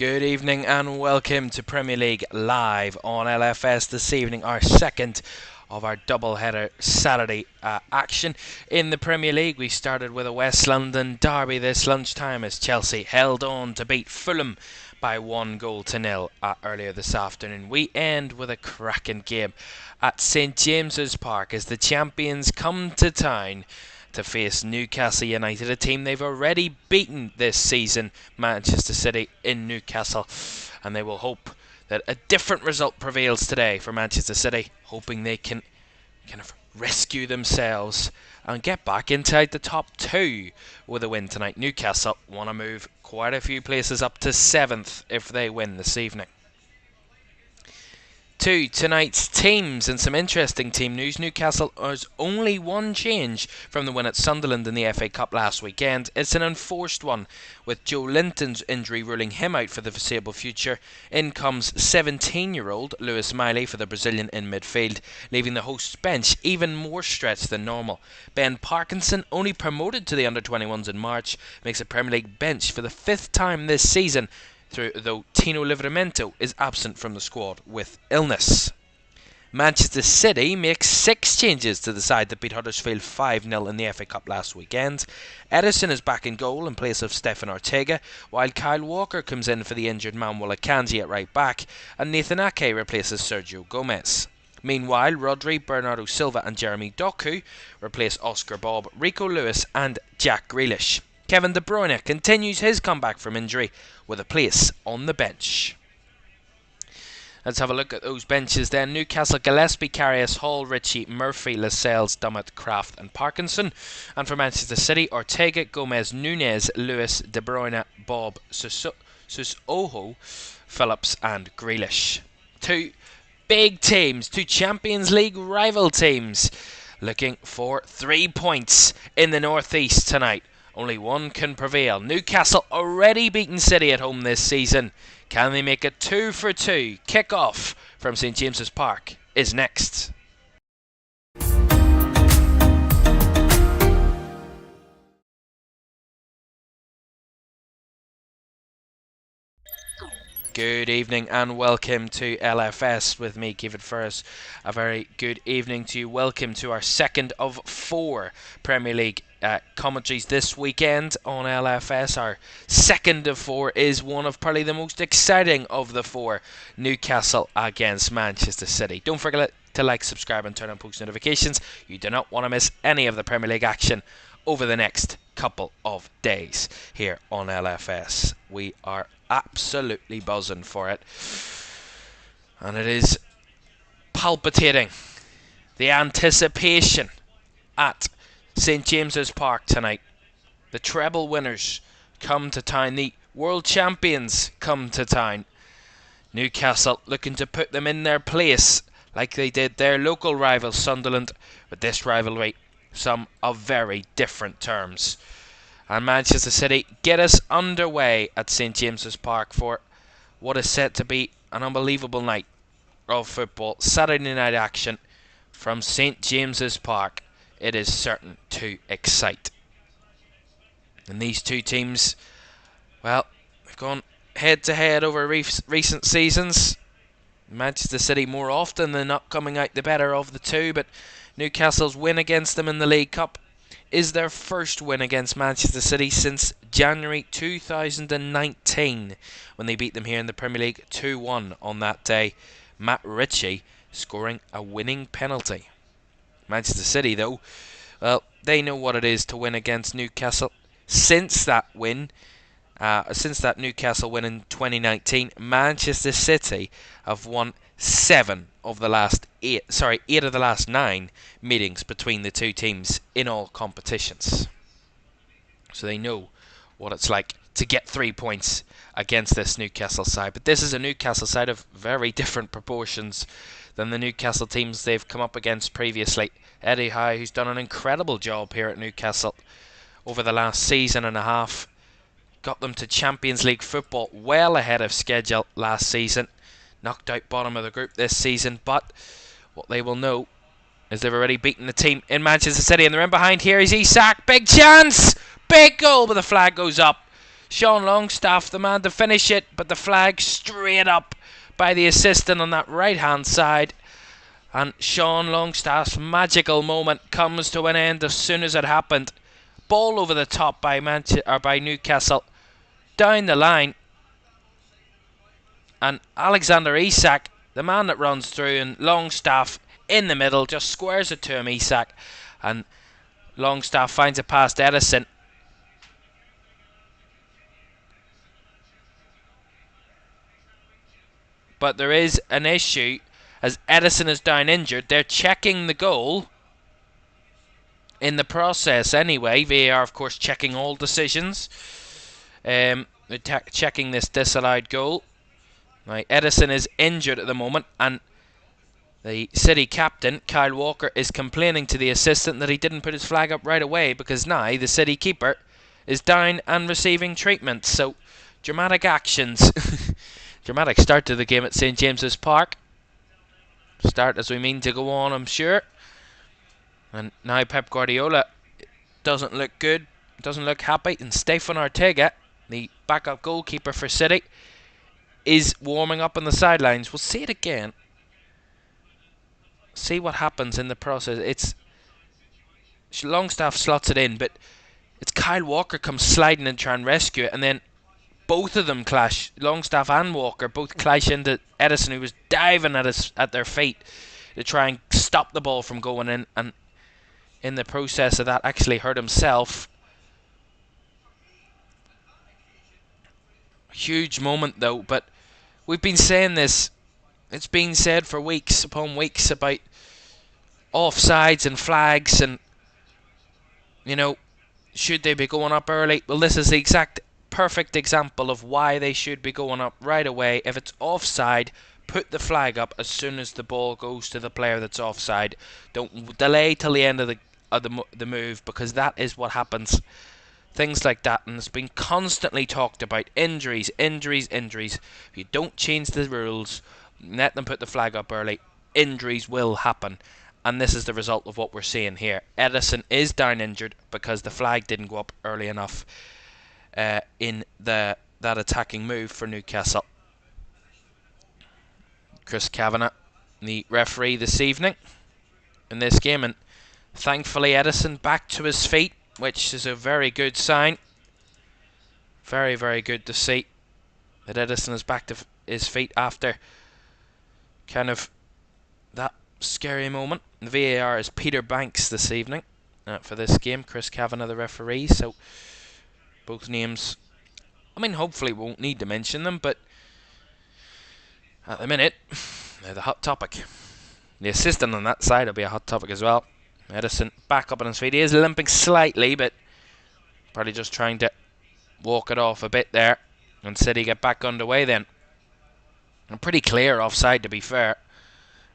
Good evening and welcome to Premier League Live on LFS this evening, our second of our double-header Saturday action in the Premier League. We started with a West London derby this lunchtime as Chelsea held on to beat Fulham by 1-0 earlier this afternoon. We end with a cracking game at St James's Park as the champions come to town to face Newcastle United, a team they've already beaten this season, Manchester City in Newcastle, and they will hope that a different result prevails today for Manchester City, hoping they can kind of rescue themselves and get back inside the top two with a win tonight. Newcastle want to move quite a few places up to 7th if they win this evening. To tonight's teams and some interesting team news. Newcastle has only one change from the win at Sunderland in the FA Cup last weekend. It's an enforced one, with Joe Linton's injury ruling him out for the foreseeable future. In comes 17-year-old Lewis Miley for the Brazilian in midfield, leaving the host's bench even more stretched than normal. Ben Parkinson, only promoted to the under-21s in March, makes a Premier League bench for the 5th time this season, though Tino Livramento is absent from the squad with illness. Manchester City makes 6 changes to the side that beat Huddersfield 5-0 in the FA Cup last weekend. Ederson is back in goal in place of Stefan Ortega, while Kyle Walker comes in for the injured Manuel Akanji at right back, and Nathan Ake replaces Sergio Gomez. Meanwhile, Rodri, Bernardo Silva and Jeremy Doku replace Oscar Bob, Rico Lewis and Jack Grealish. Kevin De Bruyne continues his comeback from injury with a place on the bench. Let's have a look at those benches then. Newcastle: Gillespie, Karius, Hall, Ritchie, Murphy, Lascelles, Dummett, Kraft and Parkinson. And for Manchester City: Ortega, Gomez, Nunez, Lewis, De Bruyne, Bob, Susoho, Phillips and Grealish. Two big teams, two Champions League rival teams, looking for 3 points in the North East tonight. Only one can prevail. Newcastle already beaten City at home this season. Can they make it 2 for 2? Kick-off from St James's Park is next. Good evening and welcome to LFS with me, Kevin Ferris. A very good evening to you. Welcome to our second of 4 Premier League commentaries this weekend on LFS. Our second of 4 is one of probably the most exciting of the 4, Newcastle against Manchester City. Don't forget to like, subscribe and turn on post notifications. You do not want to miss any of the Premier League action over the next couple of days here on LFS. We are absolutely buzzing for it, and it is palpitating. The anticipation at St James's Park tonight. The treble winners come to town, the world champions come to town. Newcastle looking to put them in their place like they did their local rival Sunderland, but this rivalry some of very different terms. And Manchester City get us underway at St James's Park for what is set to be an unbelievable night of football. Saturday night action from St James's Park. It is certain to excite. And these two teams, well, they've gone head to head over recent seasons. Manchester City more often than not coming out the better of the two, but Newcastle's win against them in the League Cup is their first win against Manchester City since January 2019, when they beat them here in the Premier League 2-1 on that day. Matt Ritchie scoring a winning penalty. Manchester City, though, well, they know what it is to win against Newcastle. Since that Newcastle win in 2019, Manchester City have won 8 of the last 9 meetings between the two teams in all competitions. So they know what it's like to get 3 points against this Newcastle side. But this is a Newcastle side of very different proportions than the Newcastle teams they've come up against previously. Eddie Howe, who's done an incredible job here at Newcastle over the last season and a half, got them to Champions League football well ahead of schedule last season. Knocked out bottom of the group this season, but what they will know is they've already beaten the team in Manchester City, and they're in behind. Here is Isak, big chance, big goal, but the flag goes up. Sean Longstaff, the man to finish it, but the flag straight up by the assistant on that right hand side. And Sean Longstaff's magical moment comes to an end as soon as it happened. Ball over the top by Newcastle, down the line, and Alexander Isak, the man that runs through, and Longstaff in the middle just squares it to him. Isak, and Longstaff finds it past Edison. But there is an issue as Edison is down injured. They're checking the goal in the process anyway. VAR, of course, checking all decisions. They're checking this disallowed goal. Now, Edison is injured at the moment, and the City captain, Kyle Walker, is complaining to the assistant that he didn't put his flag up right away, because now the City keeper is down and receiving treatment. So, dramatic actions. Dramatic start to the game at St James's Park. Start as we mean to go on, I'm sure. And now Pep Guardiola doesn't look good, doesn't look happy, and Stefan Ortega, the backup goalkeeper for City, is warming up on the sidelines. We'll see it again. See what happens in the process. It's Longstaff slots it in, but it's Kyle Walker comes sliding and try and rescue it, and then both of them clash. Longstaff and Walker both clash into Edison, who was diving at their feet to try and stop the ball from going in, and in the process of that actually hurt himself. Huge moment though, but we've been saying this. It's been said for weeks upon weeks about offsides and flags, and should they be going up early? Well, this is the exact perfect example of why they should be going up right away. If it's offside, put the flag up as soon as the ball goes to the player that's offside. Don't delay till the end of the move, because that is what happens. Things like that, and it's been constantly talked about. Injuries. If you don't change the rules, let them put the flag up early, injuries will happen. And this is the result of what we're seeing here. Edison is down injured because the flag didn't go up early enough in that attacking move for Newcastle. Chris Kavanagh, the referee this evening in this game, and thankfully Edison back to his feet, which is a very good sign. Very, very good to see that Edison is back to his feet after kind of that scary moment. The VAR is Peter Banks this evening for this game. Chris Kavanagh, the referee. So both names, hopefully we won't need to mention them, but at the minute they're the hot topic. The assistant on that side will be a hot topic as well. Edison back up on his feet. He is limping slightly, but probably just trying to walk it off a bit there, and City get back underway then. And pretty clear offside, to be fair.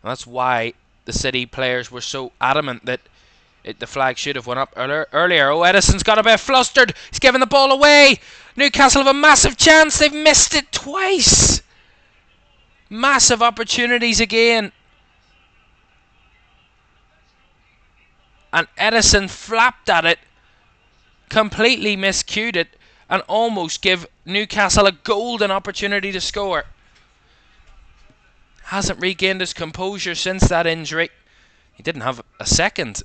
And that's why the City players were so adamant that the flag should have went up earlier. Oh, Edison's got a bit flustered. He's giving the ball away. Newcastle have a massive chance. They've missed it twice. Massive opportunities again. And Edison flapped at it, completely miscued it, and almost give Newcastle a golden opportunity to score. Hasn't regained his composure since that injury. He didn't have a second.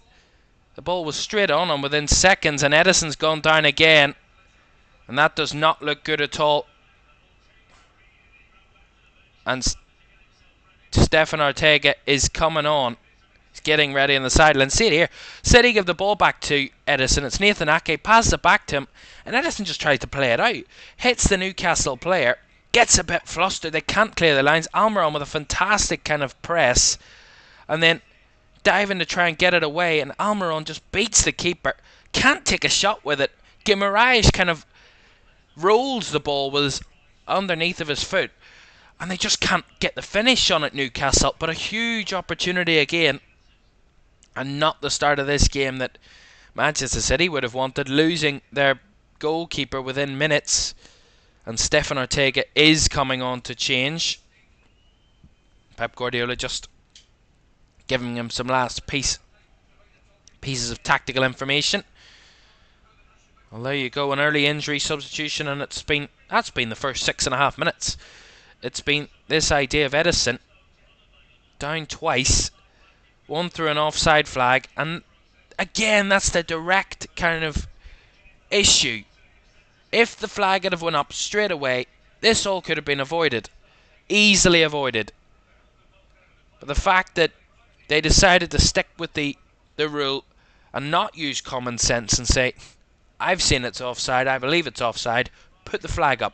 The ball was straight on him within seconds, and Edison's gone down again. And that does not look good at all. And Stefan Ortega is coming on. He's getting ready on the sideline. See it here. City give the ball back to Edison. It's Nathan Ake. Passes it back to him. And Edison just tries to play it out. Hits the Newcastle player. Gets a bit flustered. They can't clear the lines. Almiron with a fantastic kind of press. And then diving to try and get it away. And Almiron just beats the keeper. Can't take a shot with it. Guimaraes kind of rolls the ball with his underneath of his foot. And they just can't get the finish on it, Newcastle. But a huge opportunity again. And not the start of this game that Manchester City would have wanted, losing their goalkeeper within minutes. And Stefan Ortega is coming on to change. Pep Guardiola just giving him some last pieces of tactical information Well, there you go, an early injury substitution, and that's been the first 6.5 minutes. It's been this idea of Edison down twice, one through an offside flag, and again, that's the direct kind of issue. If the flag had have went up straight away, this all could have been avoided, easily avoided. But the fact that they decided to stick with the rule and not use common sense and say, I've seen it's offside, I believe it's offside, put the flag up.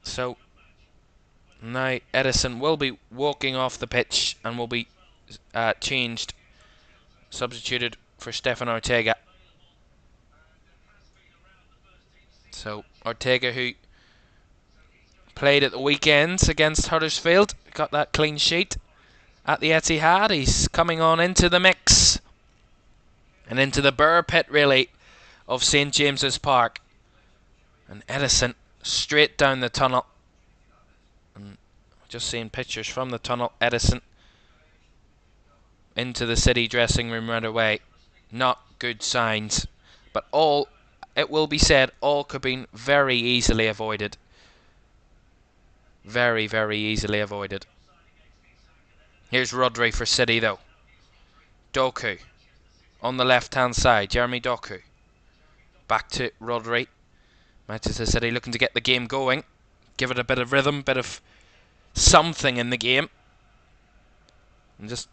So now Edison will be walking off the pitch and will be changed, substituted for Stefan Ortega. So Ortega, who played at the weekends against Huddersfield, got that clean sheet at the Etihad. He's coming on into the mix and into the burr pit, really, of St James's Park. And Edison straight down the tunnel. And just seeing pictures from the tunnel. Edison into the City dressing room right away. Not good signs, but all, it will be said, all could have been very easily avoided. Very, very easily avoided. Here's Rodri for City, though. Doku on the left-hand side. Jeremy Doku. Back to Rodri. Manchester City looking to get the game going. Give it a bit of rhythm, bit of something in the game. And just...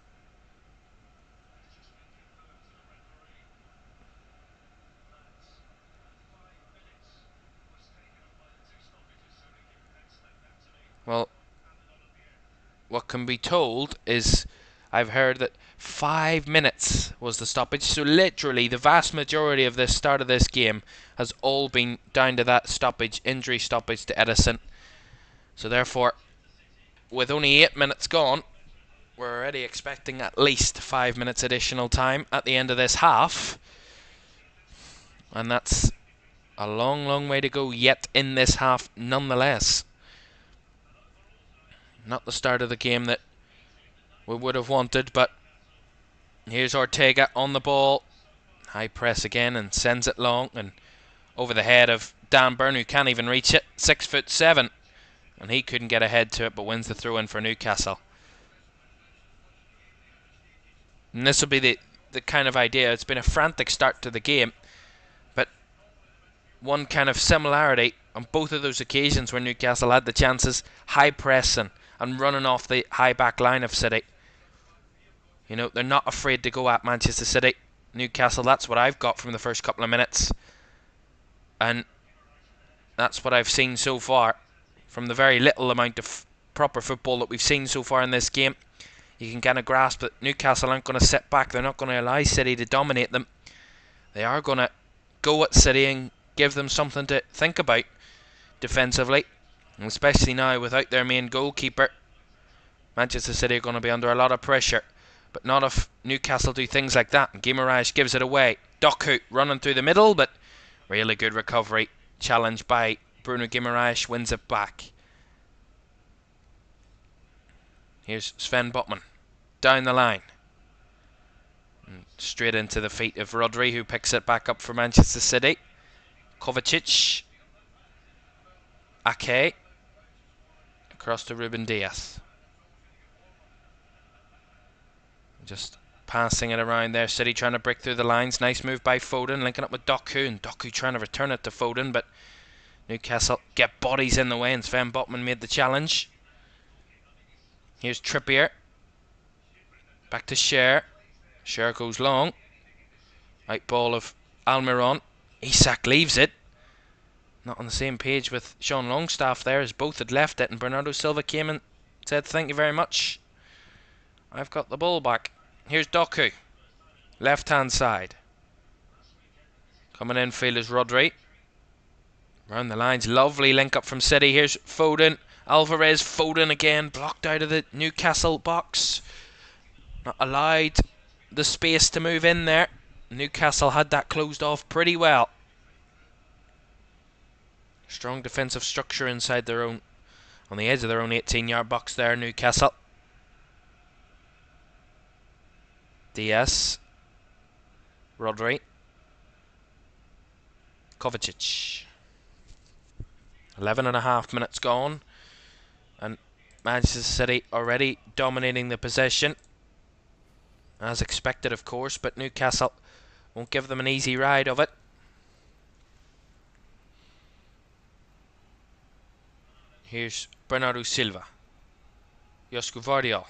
Well, what can be told is, I've heard that 5 minutes was the stoppage. So literally the vast majority of the start of this game has all been down to that stoppage, injury stoppage to Edison. So therefore, with only 8 minutes gone, we're already expecting at least 5 minutes additional time at the end of this half. And that's a long, long way to go yet in this half nonetheless. Not the start of the game that we would have wanted, but here's Ortega on the ball. High press again and sends it long and over the head of Dan Burn, who can't even reach it. 6'7", and he couldn't get ahead to it, but wins the throw in for Newcastle. And this will be the kind of idea. It's been a frantic start to the game, but one kind of similarity on both of those occasions where Newcastle had the chances, high pressing and running off the high back line of City. You know, they're not afraid to go at Manchester City. Newcastle, that's what I've got from the first couple of minutes. And that's what I've seen so far. From the very little amount of proper football that we've seen so far in this game, you can kind of grasp that Newcastle aren't going to sit back. They're not going to allow City to dominate them. They are going to go at City and give them something to think about defensively. And especially now without their main goalkeeper, Manchester City are going to be under a lot of pressure. But not if Newcastle do things like that. And Guimaraes gives it away. Doku running through the middle, but really good recovery. Challenged by Bruno Guimaraes, wins it back. Here's Sven Botman down the line. And straight into the feet of Rodri, who picks it back up for Manchester City. Kovacic. Ake. Across to Ruben Diaz. Just passing it around there. City trying to break through the lines. Nice move by Foden, linking up with Doku. And Doku trying to return it to Foden, but Newcastle get bodies in the way, and Sven Botman made the challenge. Here's Trippier. Back to Cher. Cher goes long. Out ball of Almiron. Isak leaves it. Not on the same page with Sean Longstaff there, as both had left it, and Bernardo Silva came and said thank you very much. I've got the ball back. Here's Doku. Left hand side. Coming in field is Rodri. Round the lines. Lovely link up from City. Here's Foden. Alvarez. Foden again. Blocked out of the Newcastle box. Not allowed the space to move in there. Newcastle had that closed off pretty well. Strong defensive structure inside their own, on the edge of their own 18-yard box there, Newcastle. Diaz. Rodri. Kovacic. 11.5 minutes gone. And Manchester City already dominating the possession. As expected, of course, but Newcastle won't give them an easy ride of it. Here's Bernardo Silva. Josko Vardiol.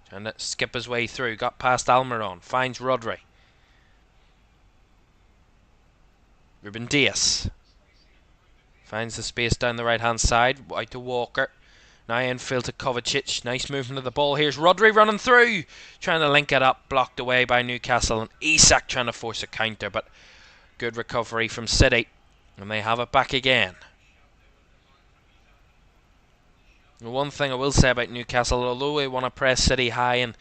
Trying to skip his way through. Got past Almiron. Finds Rodri. Ruben Dias. Finds the space down the right hand side. Out to Walker. Now infield to Kovacic. Nice movement of the ball. Here's Rodri running through. Trying to link it up. Blocked away by Newcastle. And Isak trying to force a counter. But good recovery from City. And they have it back again. The one thing I will say about Newcastle, although they want to press City high and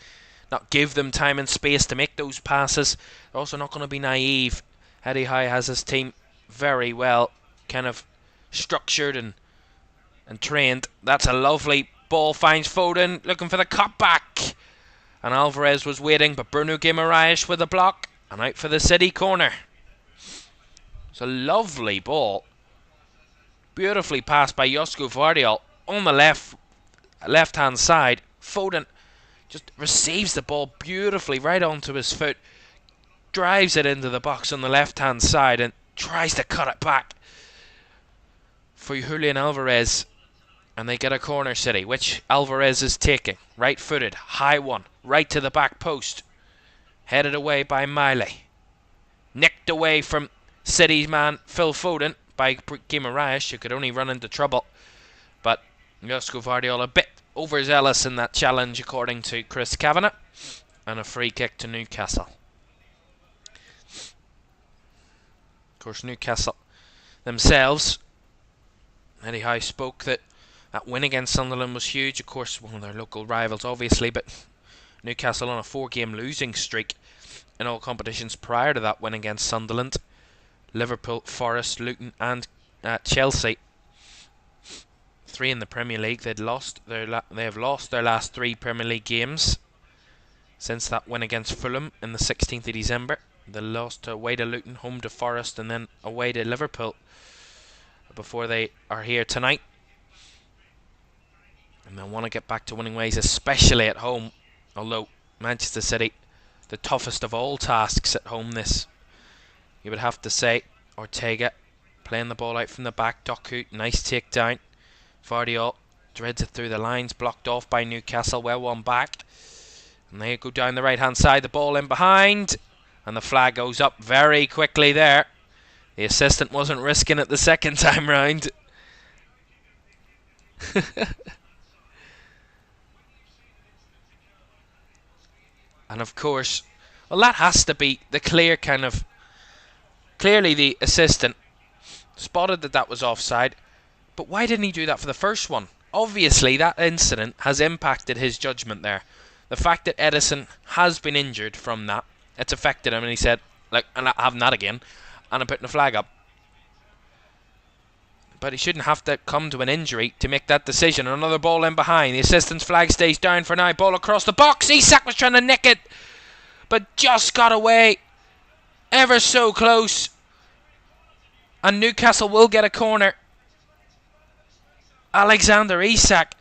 not give them time and space to make those passes, they're also not going to be naive. Eddie Howe has his team very well kind of structured and trained. That's a lovely ball. Finds Foden looking for the cutback. And Alvarez was waiting, but Bruno Guimaraes with a block. And out for the City corner. It's a lovely ball. Beautifully passed by Josko Vardiol. On the left hand side, Foden just receives the ball beautifully right onto his foot, drives it into the box on the left hand side and tries to cut it back for Julian Alvarez, and they get a corner, City, which Alvarez is taking. Right footed, high one, right to the back post, headed away by Miley, nicked away from City's man Phil Foden by Guimaraes, who could only run into trouble. But Josko Vardiol a bit overzealous in that challenge, according to Chris Kavanagh, and a free kick to Newcastle. Of course, Newcastle themselves, Eddie Howe spoke that win against Sunderland was huge. Of course, one of their local rivals, obviously, but Newcastle on a 4-game losing streak in all competitions prior to that win against Sunderland. Liverpool, Forest, Luton, and Chelsea. 3 in the Premier League. They have lost their last 3 Premier League games since that win against Fulham in the 16th of December. They lost away to Luton, home to Forest, and then away to Liverpool before they are here tonight. And they want to get back to winning ways, especially at home. Although Manchester City, the toughest of all tasks at home this, you would have to say. Ortega playing the ball out from the back. Doku, nice takedown. Vardiol dreads it through the lines, blocked off by Newcastle, well won back. And they go down the right hand side, the ball in behind, and the flag goes up very quickly there. The assistant wasn't risking it the second time round. And of course, well, that has to be the clear kind of, clearly the assistant spotted that was offside. But why didn't he do that for the first one? Obviously, that incident has impacted his judgment there. The fact that Edison has been injured from that, it's affected him, and he said, like, I'm not having that again, and I'm putting the flag up. But he shouldn't have to come to an injury to make that decision. Another ball in behind. The assistant's flag stays down for now. Ball across the box. Isak was trying to nick it, but just got away. Ever so close. And Newcastle will get a corner. Alexander Isak.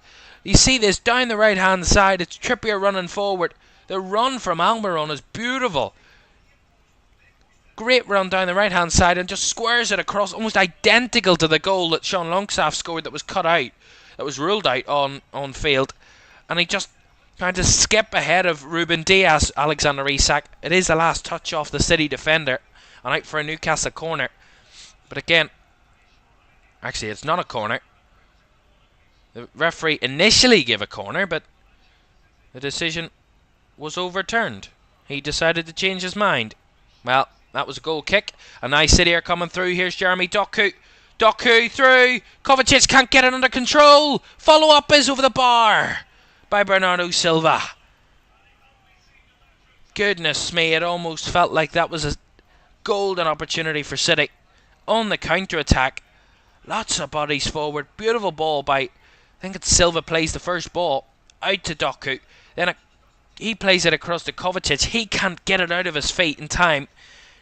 You see this down the right hand side. It's Trippier running forward. The run from Almiron is beautiful. Great run down the right hand side and just squares it across, almost identical to the goal that Sean Longstaff scored that was cut out, that was ruled out on field. And he just trying to skip ahead of Ruben Dias. Alexander Isak. It is the last touch off the City defender and out for a Newcastle corner. But again, actually it's not a corner. The referee initially gave a corner, but the decision was overturned. He decided to change his mind. Well, that was a goal kick. A nice City are coming through. Here's Jeremy Doku. Doku through. Kovacic can't get it under control. Follow up is over the bar by Bernardo Silva. Goodness me, it almost felt like that was a golden opportunity for City. On the counter-attack. Lots of bodies forward. Beautiful ball by, I think it's Silva plays the first ball. Out to Doku. Then a He plays it across to Kovacic. He can't get it out of his feet in time.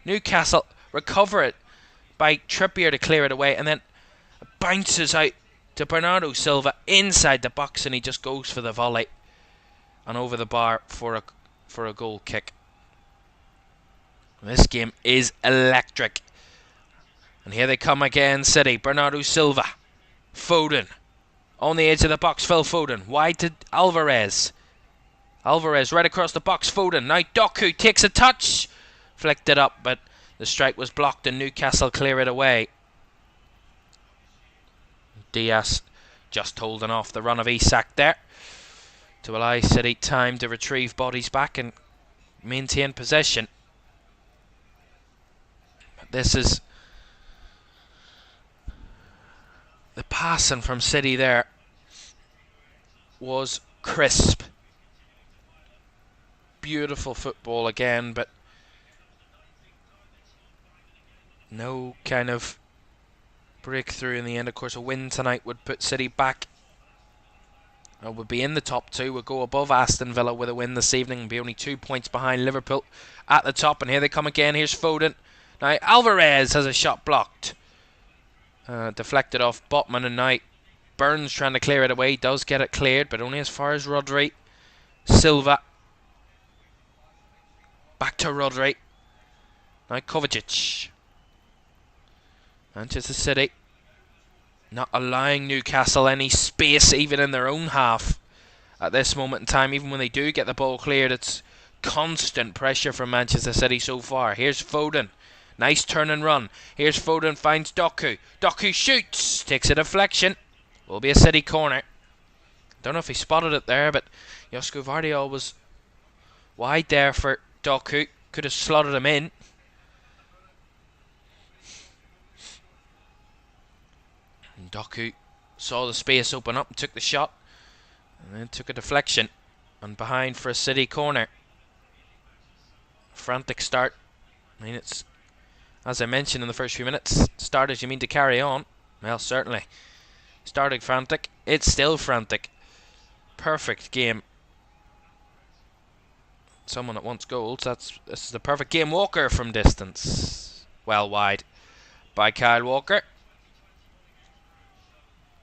Newcastle recover it by Trippier to clear it away, and then bounces out to Bernardo Silva inside the box, and he just goes for the volley and over the bar for a goal kick. This game is electric. And here they come again, City. Bernardo Silva. Foden. On the edge of the box, Phil Foden. Wide to Alvarez. Alvarez right across the box, Foden. Now Doku takes a touch. Flicked it up, but the strike was blocked and Newcastle clear it away. Diaz just holding off the run of Isak there to allow City time to retrieve bodies back and maintain possession. But this is the passing from City there was crisp. Beautiful football again, but no kind of breakthrough in the end. Of course, a win tonight would put City back. Would be in the top two. Would go above Aston Villa with a win this evening and be only 2 points behind Liverpool at the top. And here they come again. Here's Foden. Now Alvarez has a shot blocked. Deflected off Botman, and now Burns trying to clear it away. He does get it cleared, but only as far as Rodri. Silva. Back to Rodri. Now Kovacic. Manchester City not allowing Newcastle any space even in their own half at this moment in time. Even when they do get the ball cleared, it's constant pressure from Manchester City so far. Here's Foden. Nice turn and run. Here's Foden, finds Doku. Doku shoots. Takes a deflection. Will be a City corner. Don't know if he spotted it there, but Josko Vardiol was wide there for Doku. Could have slotted him in. And Doku saw the space open up and took the shot. And then took a deflection. And behind for a City corner. Frantic start. I mean, it's, as I mentioned in the first few minutes, start as you mean to carry on. Well, certainly. Started frantic. It's still frantic. Perfect game. Someone that wants goals. This is the perfect game. Walker from distance. Well wide by Kyle Walker.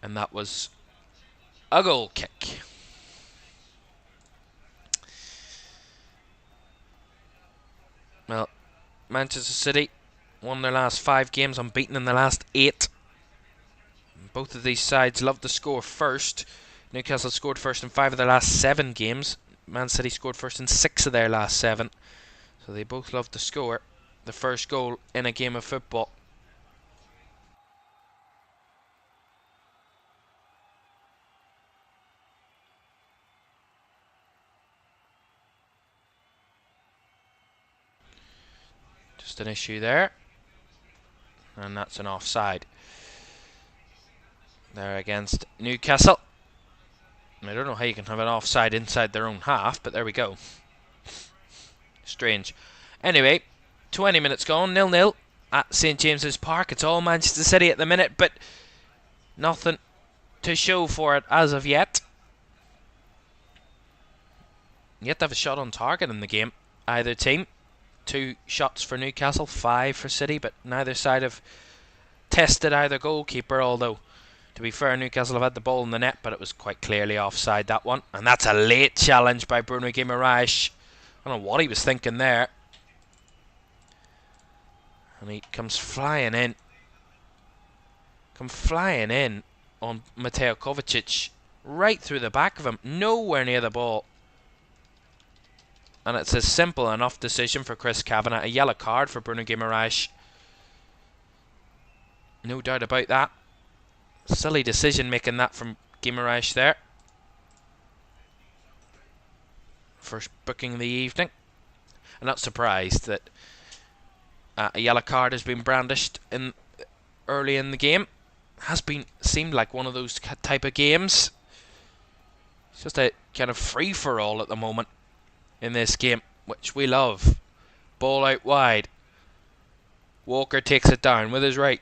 And that was a goal kick. Well, Manchester City won their last 5 games, unbeaten in the last 8. Both of these sides love to score first. Newcastle scored first in 5 of their last 7 games. Man City scored first in 6 of their last 7. So they both love to score the first goal in a game of football. Just an issue there. And that's an offside. There against Newcastle. I don't know how you can have an offside inside their own half, but there we go. Strange. Anyway, 20 minutes gone, 0-0 at St James's Park. It's all Manchester City at the minute, but nothing to show for it as of yet. Yet to have a shot on target in the game, either team. 2 shots for Newcastle, 5 for City, but neither side have tested either goalkeeper, although to be fair, Newcastle have had the ball in the net, but it was quite clearly offside, that one. And that's a late challenge by Bruno Guimaraes. I don't know what he was thinking there. And he comes flying in. On Mateo Kovacic. Right through the back of him. Nowhere near the ball. And it's a simple enough decision for Chris Kavanagh. A yellow card for Bruno Guimaraes. No doubt about that. Silly decision making that from Guimaraes there. First booking of the evening. I'm not surprised that a yellow card has been brandished early in the game. Seemed like one of those type of games. It's just a kind of free-for-all at the moment in this game, which we love. Ball out wide. Walker takes it down with his right.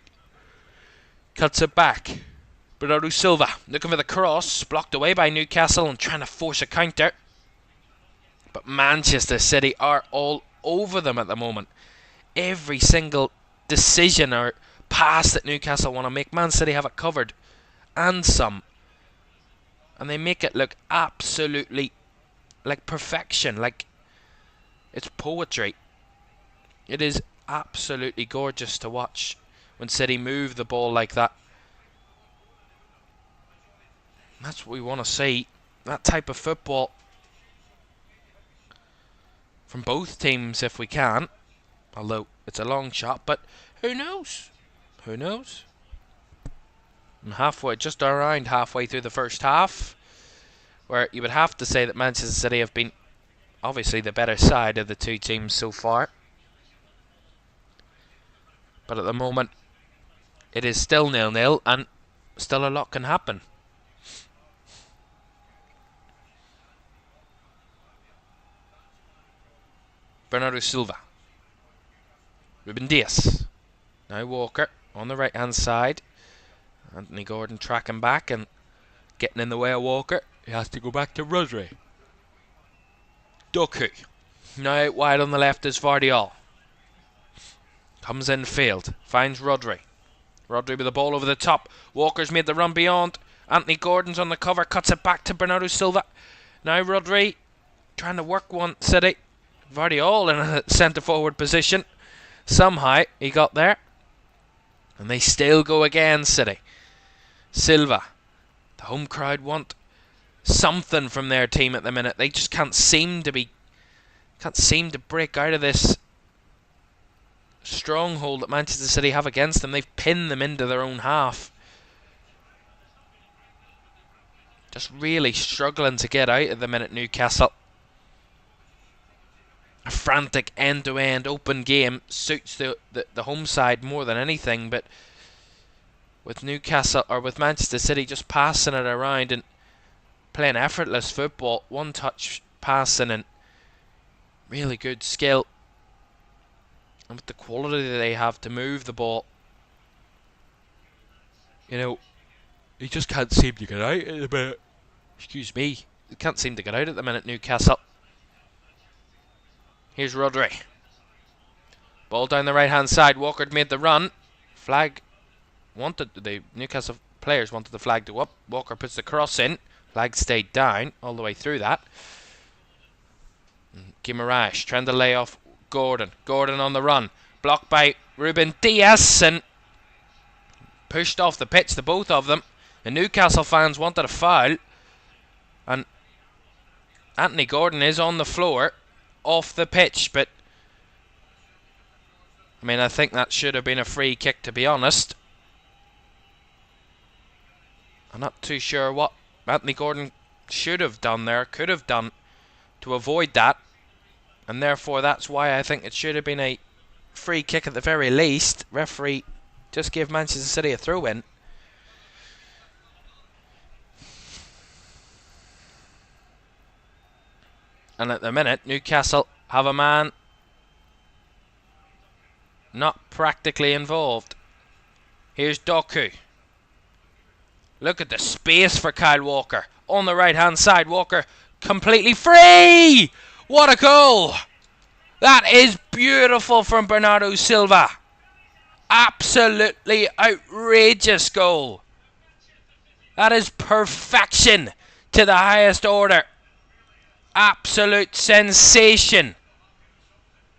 Cuts it back. Bernardo Silva looking for the cross. Blocked away by Newcastle and trying to force a counter. But Manchester City are all over them at the moment. Every single decision or pass that Newcastle want to make, Man City have it covered. And some. And they make it look absolutely like perfection. Like it's poetry. It is absolutely gorgeous to watch when City move the ball like that. That's what we want to see. That type of football from both teams if we can. Although it's a long shot, but who knows? Who knows? I'm just around halfway through the first half, where you would have to say that Manchester City have been obviously the better side of the two teams so far. But at the moment, it is still 0-0 and still a lot can happen. Bernardo Silva. Ruben Dias. Now Walker on the right hand side. Anthony Gordon tracking back and getting in the way of Walker. He has to go back to Rodri. Doku. Now out wide on the left is Vardiol. Comes in field. Finds Rodri. Rodri with the ball over the top. Walker's made the run beyond. Anthony Gordon's on the cover. Cuts it back to Bernardo Silva. Now Rodri trying to work one. City. Vardiol in a centre forward position. Somehow he got there. And they still go again, City. Silva. The home crowd want something from their team at the minute. They just can't seem to break out of this stronghold that Manchester City have against them. They've pinned them into their own half. Just really struggling to get out at the minute, Newcastle. A frantic end-to-end open game suits the home side more than anything, but with Newcastle or with Manchester City just passing it around and playing effortless football, one-touch passing and really good skill, and with the quality that they have to move the ball, you know, he just can't seem to get out at the minute. Excuse me, he can't seem to get out at the minute, Newcastle. Here's Rodri. Ball down the right hand side. Walker made the run. Flag wanted, the Newcastle players wanted the flag to go up. Walker puts the cross in. Flag stayed down all the way through that. Guimaraes trying to lay off Gordon. Gordon on the run. Blocked by Ruben Dias and pushed off the pitch, the both of them. The Newcastle fans wanted a foul. And Anthony Gordon is on the floor, off the pitch, but I mean, I think that should have been a free kick, to be honest. I'm not too sure what Anthony Gordon should have done there, could have done to avoid that, and therefore that's why I think it should have been a free kick at the very least. Referee just gave Manchester City a throw-in. And at the minute, Newcastle have a man not practically involved. Here's Doku. Look at the space for Kyle Walker. On the right-hand side, Walker completely free! What a goal! That is beautiful from Bernardo Silva. Absolutely outrageous goal. That is perfection to the highest order. Absolute sensation.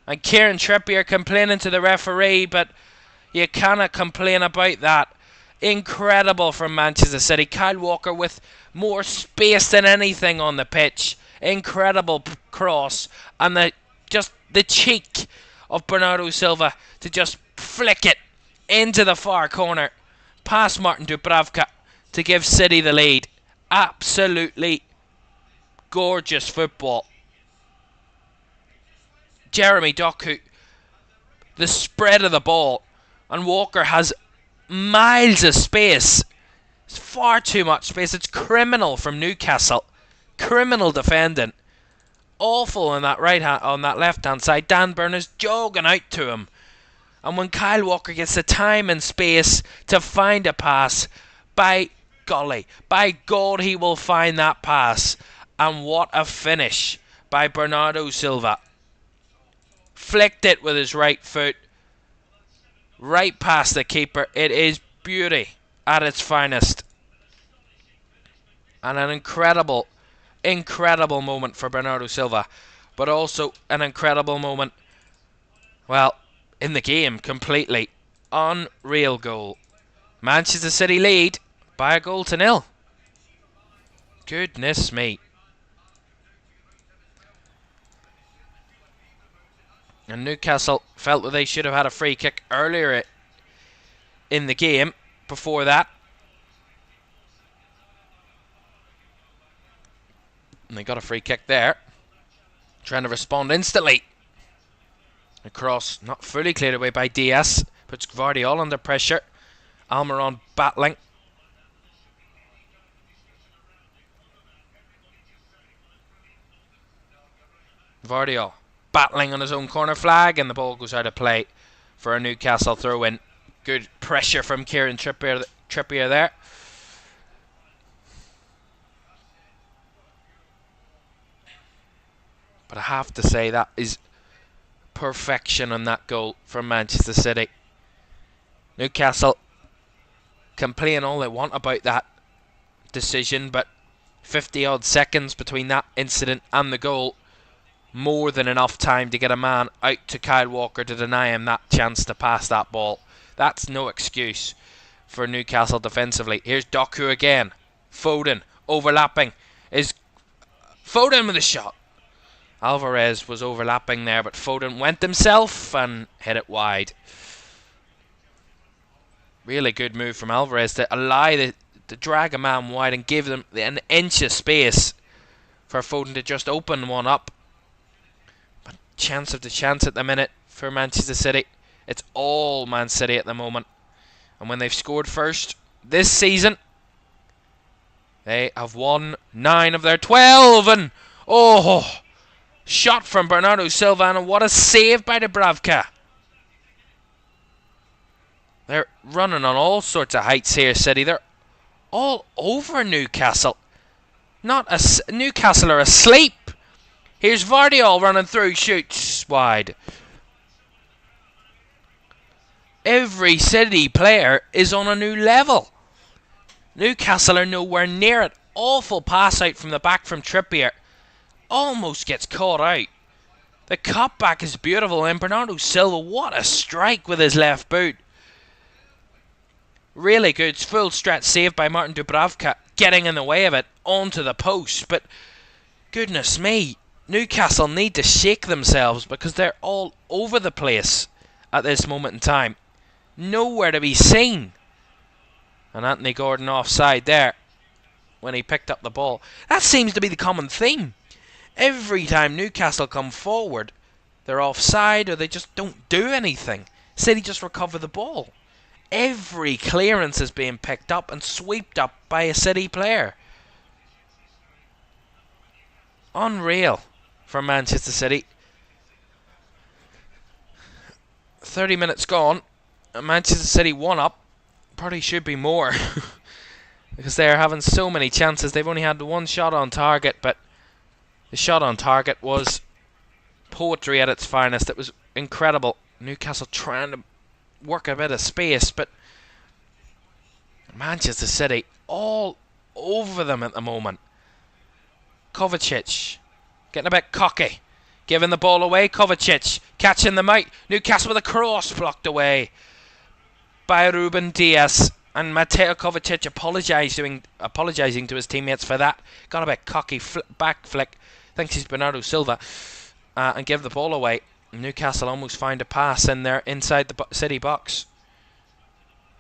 And Kieran Trippier complaining to the referee, but you cannot complain about that. Incredible from Manchester City. Kyle Walker with more space than anything on the pitch. Incredible cross. And the cheek of Bernardo Silva to just flick it into the far corner past Martin Dubravka to give City the lead. Absolutely gorgeous football. Jeremy Doku, the spread of the ball, and Walker has miles of space. It's far too much space. It's criminal from Newcastle. Criminal defending. Awful on that left hand side. Dan Burn is jogging out to him. And when Kyle Walker gets the time and space to find a pass, by golly, by God, he will find that pass. And what a finish by Bernardo Silva. Flicked it with his right foot. Right past the keeper. It is beauty at its finest. And an incredible moment for Bernardo Silva. But also an incredible moment, well, in the game completely. Unreal goal. Manchester City lead by 1-0. Goodness me. And Newcastle felt that they should have had a free kick earlier in the game before that. And they got a free kick there. Trying to respond instantly. The cross not fully cleared away by Diaz. Puts Gvardiol under pressure. Almiron battling. Gvardiol battling on his own corner flag, and the ball goes out of play for a Newcastle throw-in. Good pressure from Kieran Trippier there. But I have to say that is perfection on that goal from Manchester City. Newcastle complain all they want about that decision, but 50 odd seconds between that incident and the goal, more than enough time to get a man out to Kyle Walker to deny him that chance to pass that ball. That's no excuse for Newcastle defensively. Here's Doku again. Foden overlapping. Is Foden with a shot? Alvarez was overlapping there, but Foden went himself and hit it wide. Really good move from Alvarez to allow to drag a man wide and give them an inch of space for Foden to just open one up. But chance of the chance at the minute for Manchester City. It's all Man City at the moment. And when they've scored first this season, they have won 9 of their 12. And oh, shot from Bernardo Silva, and what a save by Dubravka. They're running on all sorts of heights here, City. They're all over Newcastle. Newcastle are asleep. Here's Gvardiol running through, shoots wide. Every City player is on a new level. Newcastle are nowhere near it. Awful pass out from the back from Trippier. Almost gets caught out. The cutback is beautiful, and Bernardo Silva, what a strike with his left boot. Really good full stretch save by Martin Dubravka, getting in the way of it onto the post. But goodness me, Newcastle need to shake themselves because they're all over the place at this moment in time. Nowhere to be seen. And Anthony Gordon offside there when he picked up the ball. That seems to be the common theme. Every time Newcastle come forward, they're offside or they just don't do anything. City just recover the ball. Every clearance is being picked up and swept up by a City player. Unreal for Manchester City. 30 minutes gone. Manchester City 1 up. Probably should be more. Because they're having so many chances. They've only had one shot on target, but the shot on target was poetry at its finest. It was incredible. Newcastle trying to work a bit of space, but Manchester City all over them at the moment. Kovacic getting a bit cocky, giving the ball away. Kovacic catching them out. Newcastle with a cross blocked away by Ruben Diaz, and Mateo Kovacic apologising to his teammates for that. Got a bit cocky, back flick. Thinks he's Bernardo Silva, and give the ball away. Newcastle almost find a pass in there inside the City box.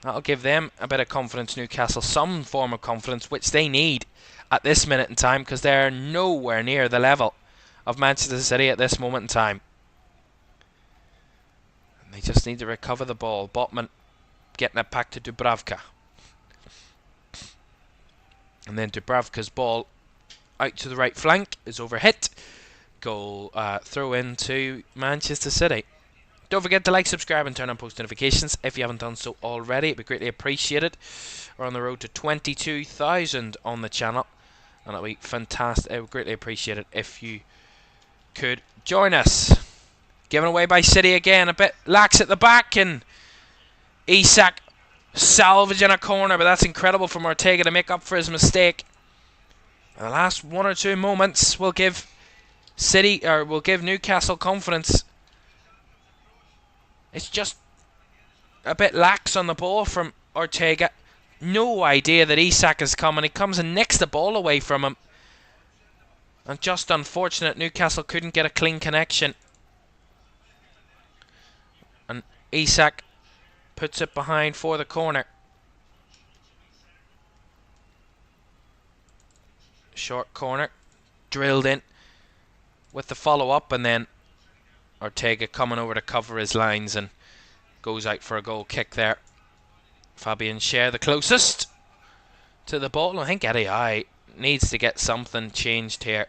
That'll give them a bit of confidence, Newcastle, some form of confidence, which they need at this minute in time, because they're nowhere near the level of Manchester City at this moment in time. And they just need to recover the ball. Botman getting it back to Dubravka. And then Dubravka's ball out to the right flank is overhit. Goal throw in to Manchester City. Don't forget to like, subscribe and turn on post notifications if you haven't done so already. It'd be greatly appreciated. We're on the road to 22,000 on the channel, and it'll be fantastic. I would greatly appreciate it if you could join us. Given away by City again, a bit lax at the back, and Isak salvaging a corner, but that's incredible from Ortega to make up for his mistake. And the last 1 or 2 moments will give Newcastle confidence. It's just a bit lax on the ball from Ortega. No idea that Isak is coming. He comes and nicks the ball away from him. And just unfortunate Newcastle couldn't get a clean connection. And Isak puts it behind for the corner. Short corner. Drilled in with the follow-up, and then Ortega coming over to cover his lines and goes out for a goal kick there. Fabian Schär the closest to the ball. I think Eddie needs to get something changed here.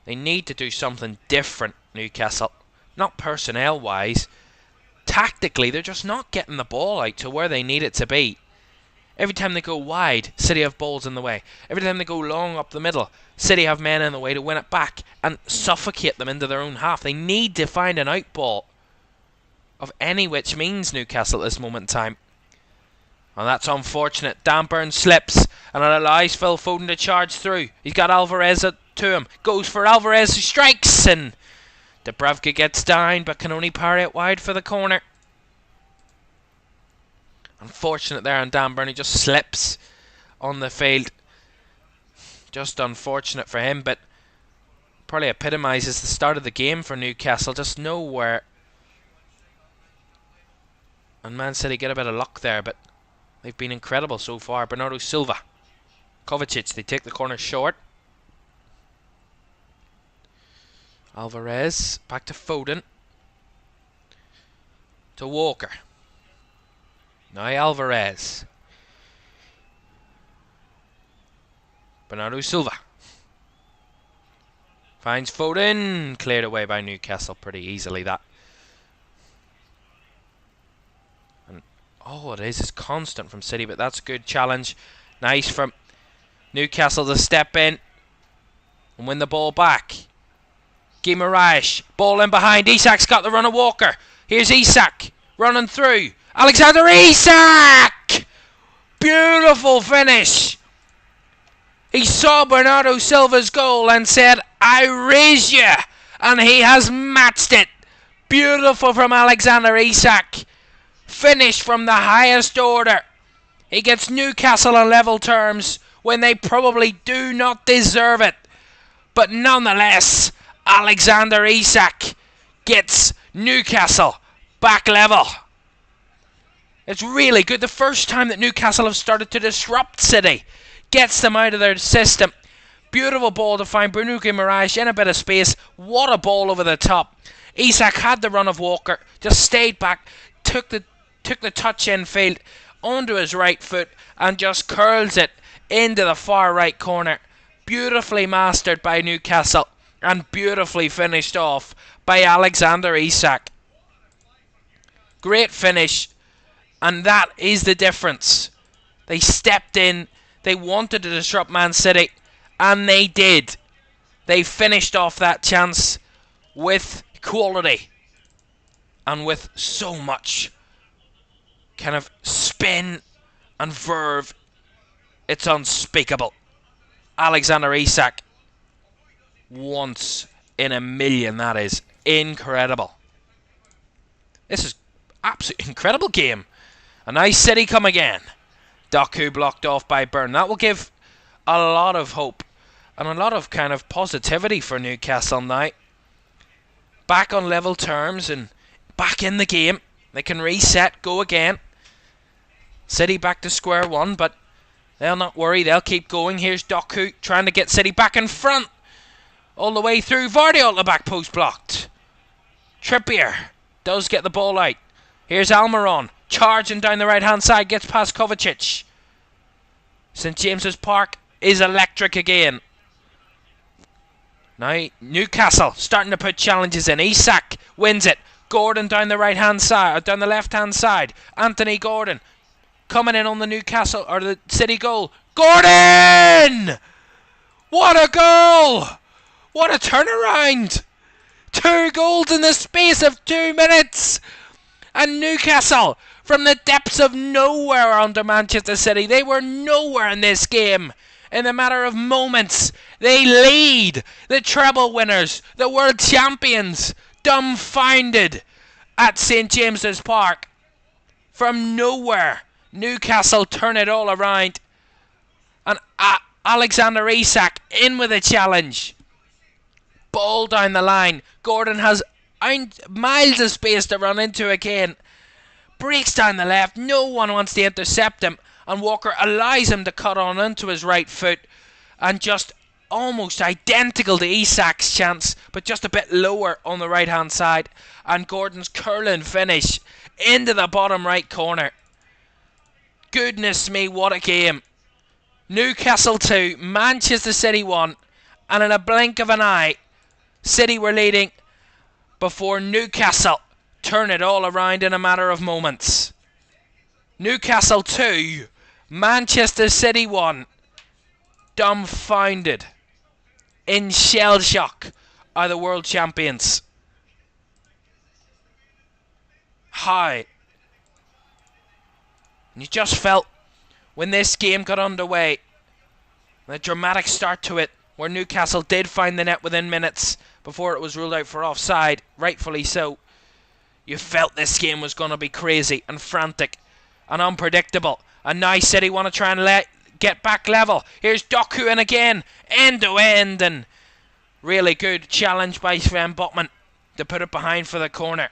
They need to do something different, Newcastle. Not personnel-wise. Tactically, they're just not getting the ball out to where they need it to be. Every time they go wide, City have balls in the way. Every time they go long up the middle, City have men in the way to win it back and suffocate them into their own half. They need to find an out ball of any which means, Newcastle, at this moment in time. And that's unfortunate. Dan Burn slips and it allows Phil Foden to charge through. He's got Alvarez to him. Goes for Alvarez, who strikes, and Dubravka gets down but can only parry it wide for the corner. Unfortunate there on Dan Burn. He just slips on the field. Just unfortunate for him, but probably epitomises the start of the game for Newcastle. Just nowhere. And Man City get a bit of luck there, but they've been incredible so far. Bernardo Silva. Kovacic, they take the corner short. Alvarez, back to Foden. To Walker. Now Alvarez. Bernardo Silva. Finds Foden. Cleared away by Newcastle pretty easily, that. And all it is constant from City, but that's a good challenge. Nice from Newcastle to step in and win the ball back. Guimaraes. Ball in behind. Isak's got the run of Walker. Here's Isak running through. Alexander Isak! Beautiful finish. He saw Bernardo Silva's goal and said, I raise you. And he has matched it. Beautiful from Alexander Isak. Finish from the highest order. He gets Newcastle on level terms when they probably do not deserve it. But nonetheless, Alexander Isak gets Newcastle back level. It's really good. The first time that Newcastle have started to disrupt City. Gets them out of their system. Beautiful ball to find Bruno Guimaraes in a bit of space. What a ball over the top. Isak had the run of Walker. Just stayed back. Took the touch in field onto his right foot and just curls it into the far right corner. Beautifully mastered by Newcastle and beautifully finished off by Alexander Isak. Great finish. And that is the difference. They stepped in. They wanted to disrupt Man City. And they did. They finished off that chance with quality. And with so much kind of spin and verve. It's unspeakable. Alexander Isak. Once in a million, that is. Incredible. This is absolutely incredible game. A nice City come again. Doku blocked off by Burn. That will give a lot of hope and a lot of kind of positivity for Newcastle now. Back on level terms and back in the game. They can reset, go again. City back to square one, but they'll not worry. They'll keep going. Here's Doku trying to get City back in front. All the way through. Vardy at the back post blocked. Trippier does get the ball out. Here's Almiron. Charging down the right hand side. Gets past Kovacic. St James's Park is electric again. Now Newcastle starting to put challenges in. Isak wins it. Gordon down the right hand side. Or down the left hand side. Anthony Gordon. Coming in on the Newcastle or the City goal. Gordon! What a goal! What a turnaround! 2 goals in the space of 2 minutes! And Newcastle, from the depths of nowhere under Manchester City, they were nowhere in this game. In a matter of moments, they lead the treble winners, the world champions, dumbfounded at St James's Park. From nowhere, Newcastle turn it all around. And Alexander Isak in with a challenge. Ball down the line. Gordon has miles of space to run into again. Breaks down the left. No one wants to intercept him. And Walker allows him to cut on into his right foot. And just almost identical to Isak's chance, but just a bit lower on the right hand side. And Gordon's curling finish into the bottom right corner. Goodness me, what a game. Newcastle 2, Manchester City 1. And in a blink of an eye, City were leading before Newcastle turn it all around in a matter of moments. Newcastle 2, Manchester City 1. Dumbfounded, in shell shock, are the world champions. How? And you just felt when this game got underway, the dramatic start to it, where Newcastle did find the net within minutes before it was ruled out for offside, rightfully so. You felt this game was going to be crazy and frantic and unpredictable. And now City want to try and get back level. Here's Doku in again, end to end, and really good challenge by Sven Botman to put it behind for the corner.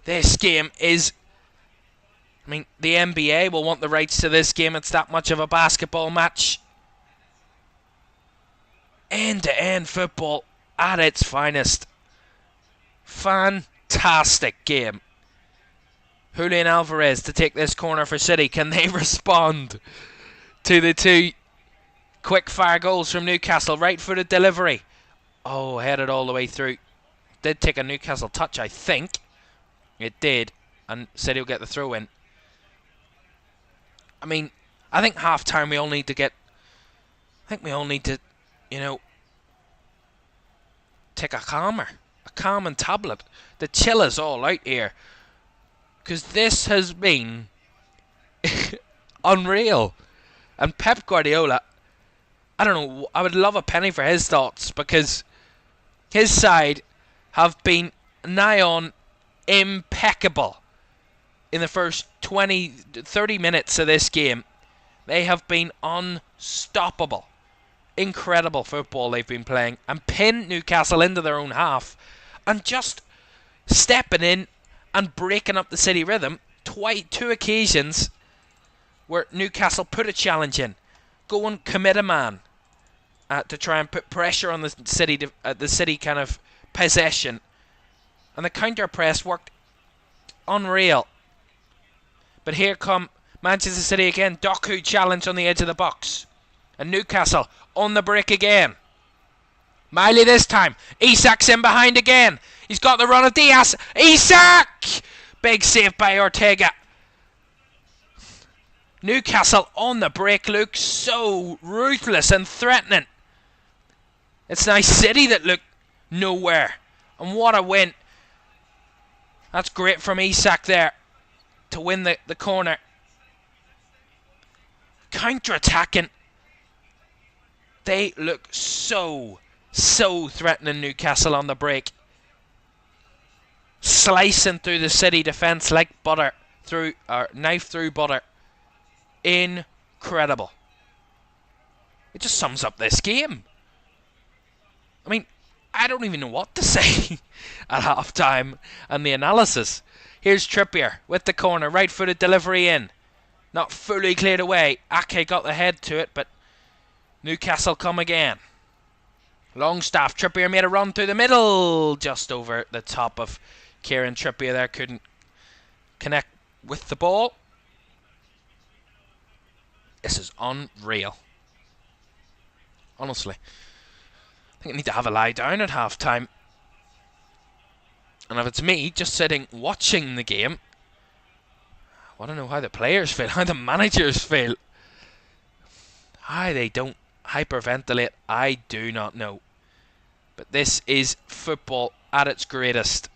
This game is, I mean, the NBA will want the rights to this game. It's that much of a basketball match. End-to-end football at its finest. Fantastic game. Julian Alvarez to take this corner for City. Can they respond to the 2 quick-fire goals from Newcastle? Right-footed delivery. Oh, headed all the way through. Did take a Newcastle touch, I think. It did. And City will get the throw in. I mean, I think half-time we all need to get... I think we all need to, you know, take a calming tablet to chill us all out here. Because this has been unreal. And Pep Guardiola, I don't know, I would love a penny for his thoughts, because his side have been nigh on impeccable in the first 30 minutes of this game. They have been unstoppable. Incredible football they've been playing, and pinned Newcastle into their own half, and just stepping in and breaking up the City rhythm. 2 occasions where Newcastle put a challenge in, go and commit a man to try and put pressure on the City kind of possession, and the counter press worked unreal. But here come Manchester City again. Doku challenge on the edge of the box, and Newcastle on the break again. Miley this time. Isak's in behind again. He's got the run of Diaz. Isak! Big save by Ortega. Newcastle on the break looks so ruthless and threatening. It's now City that look nowhere. And what a win. That's great from Isak there to win the corner. Counter-attacking. They look so threatening, Newcastle, on the break. Slicing through the City defence like butter, knife through butter. Incredible. It just sums up this game. I mean, I don't even know what to say at half-time and the analysis. Here's Trippier with the corner, right-footed delivery in. Not fully cleared away. Ake got the head to it, but Newcastle come again. Longstaff, Trippier made a run through the middle, just over the top of Kieran Trippier there. Couldn't connect with the ball. This is unreal. Honestly. I think I need to have a lie down at half time. And if it's me just sitting watching the game, I want to know how the players feel, how the managers feel. How they don't hyperventilate, I do not know. But this is football at its greatest.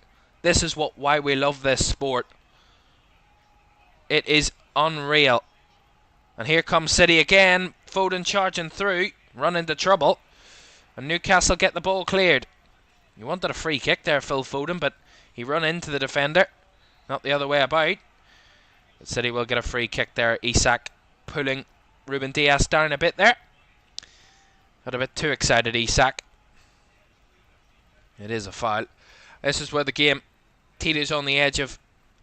This is why we love this sport. It is unreal. And here comes City again. Foden charging through, run into trouble. And Newcastle get the ball cleared. You wanted a free kick there, Phil Foden, but he run into the defender. Not the other way about. But City will get a free kick there. Isak pulling Ruben Dias down a bit there. Got a bit too excited, Isak. It is a foul. This is where the game teeters on the edge of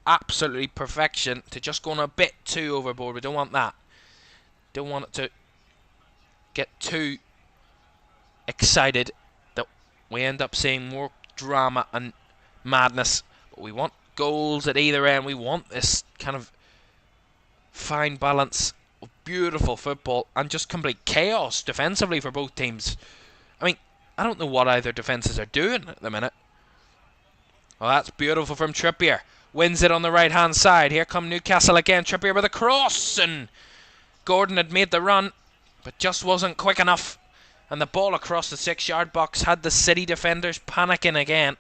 absolutely perfection to just going a bit too overboard. We don't want that. Don't want it to get too excited that we end up seeing more drama and madness. But we want goals at either end. We want this kind of fine balance of beautiful football and just complete chaos defensively for both teams. I mean, I don't know what either defences are doing at the minute. Well, that's beautiful from Trippier. Wins it on the right hand side. Here come Newcastle again. Trippier with a cross, and Gordon had made the run but just wasn't quick enough, and the ball across the 6-yard box had the City defenders panicking again.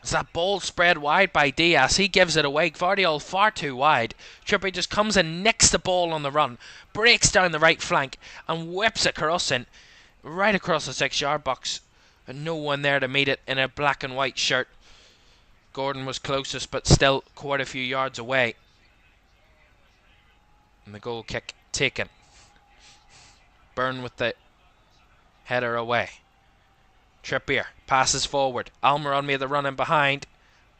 As that ball spread wide by Diaz, he gives it away. Gvardiol far too wide. Trippier just comes and nicks the ball on the run, breaks down the right flank and whips it crossing right across the 6-yard box, and no one there to meet it in a black and white shirt. Gordon was closest, but still quite a few yards away. And the goal kick taken. Burn with the header away. Trippier passes forward. Almiron made the run in behind.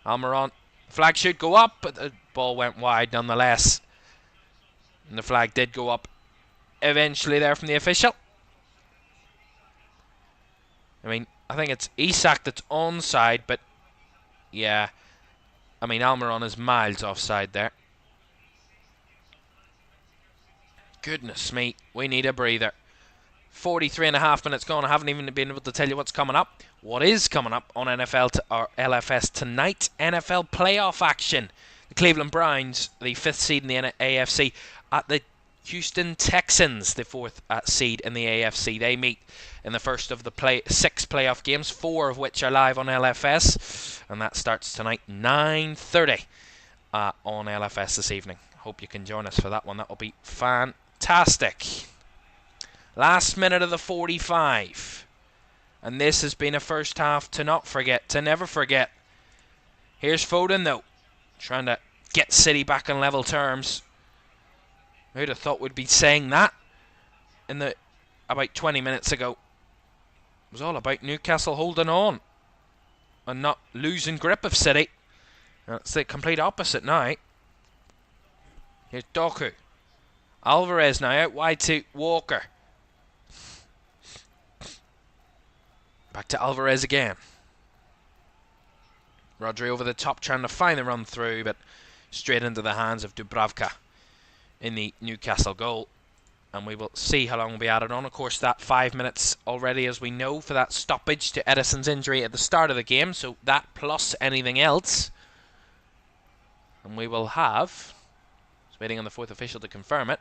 Almiron, flag should go up, but the ball went wide nonetheless. And the flag did go up eventually there from the official. I mean, I think it's Isak that's onside, but yeah, I mean, Almiron is miles offside there. Goodness me, we need a breather. 43.5 minutes gone. I haven't even been able to tell you what's coming up. What is coming up on or LFS tonight? NFL playoff action. The Cleveland Browns, the 5th seed in the AFC, at the Houston Texans, the 4th seed in the AFC. They meet in the first of the 6 playoff games, 4 of which are live on LFS, and that starts tonight, 9:30 on LFS this evening. Hope you can join us for that one. That will be fantastic. Last minute of the 45, and this has been a first half to not forget, to never forget. Here's Foden though, trying to get City back on level terms. Who'd have thought we'd be saying that in the about 20 minutes ago. It was all about Newcastle holding on and not losing grip of City. That's the complete opposite now. Here's Doku. Alvarez now out wide to Walker. Back to Alvarez again. Rodri over the top trying to find the run through, but straight into the hands of Dubravka in the Newcastle goal. And we will see how long we'll be added on. Of course, that 5 minutes already, as we know, for that stoppage to Edison's injury at the start of the game. So that plus anything else. And we will have, just waiting on the 4th official to confirm it,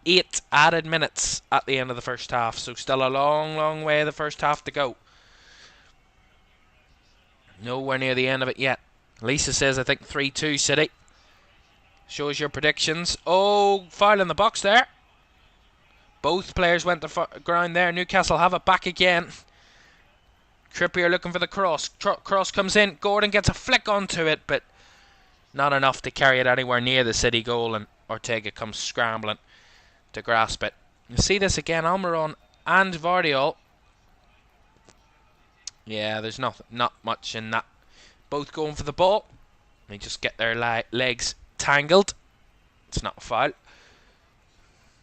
8 added minutes at the end of the first half. So still a long, long way of the first half to go. Nowhere near the end of it yet. Lisa says, I think 3-2 City. Shows your predictions. Oh, foul in the box there. Both players went to ground there. Newcastle have it back again. Trippier looking for the cross. Cross comes in. Gordon gets a flick onto it, but not enough to carry it anywhere near the City goal, and Ortega comes scrambling to grasp it. You see this again, Almiron and Gvardiol. Yeah, there's not much in that. Both going for the ball. They just get their legs tangled. It's not a foul.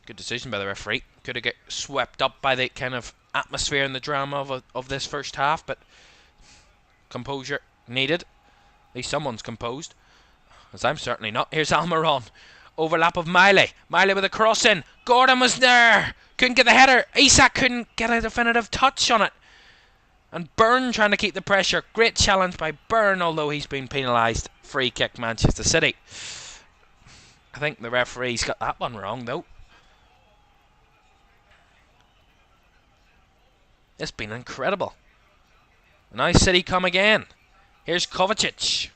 Good decision by the referee. Could have got swept up by the kind of atmosphere and the drama of this first half, but composure needed. At least someone's composed, as I'm certainly not. Here's Almiron. Overlap of Miley. Miley with a cross in. Gordon was there. Couldn't get the header. Isak couldn't get a definitive touch on it. And Byrne trying to keep the pressure. Great challenge by Byrne, although he's been penalised. Free kick, Manchester City. I think the referee's got that one wrong, though. It's been incredible. Now City come again. Here's Kovacic.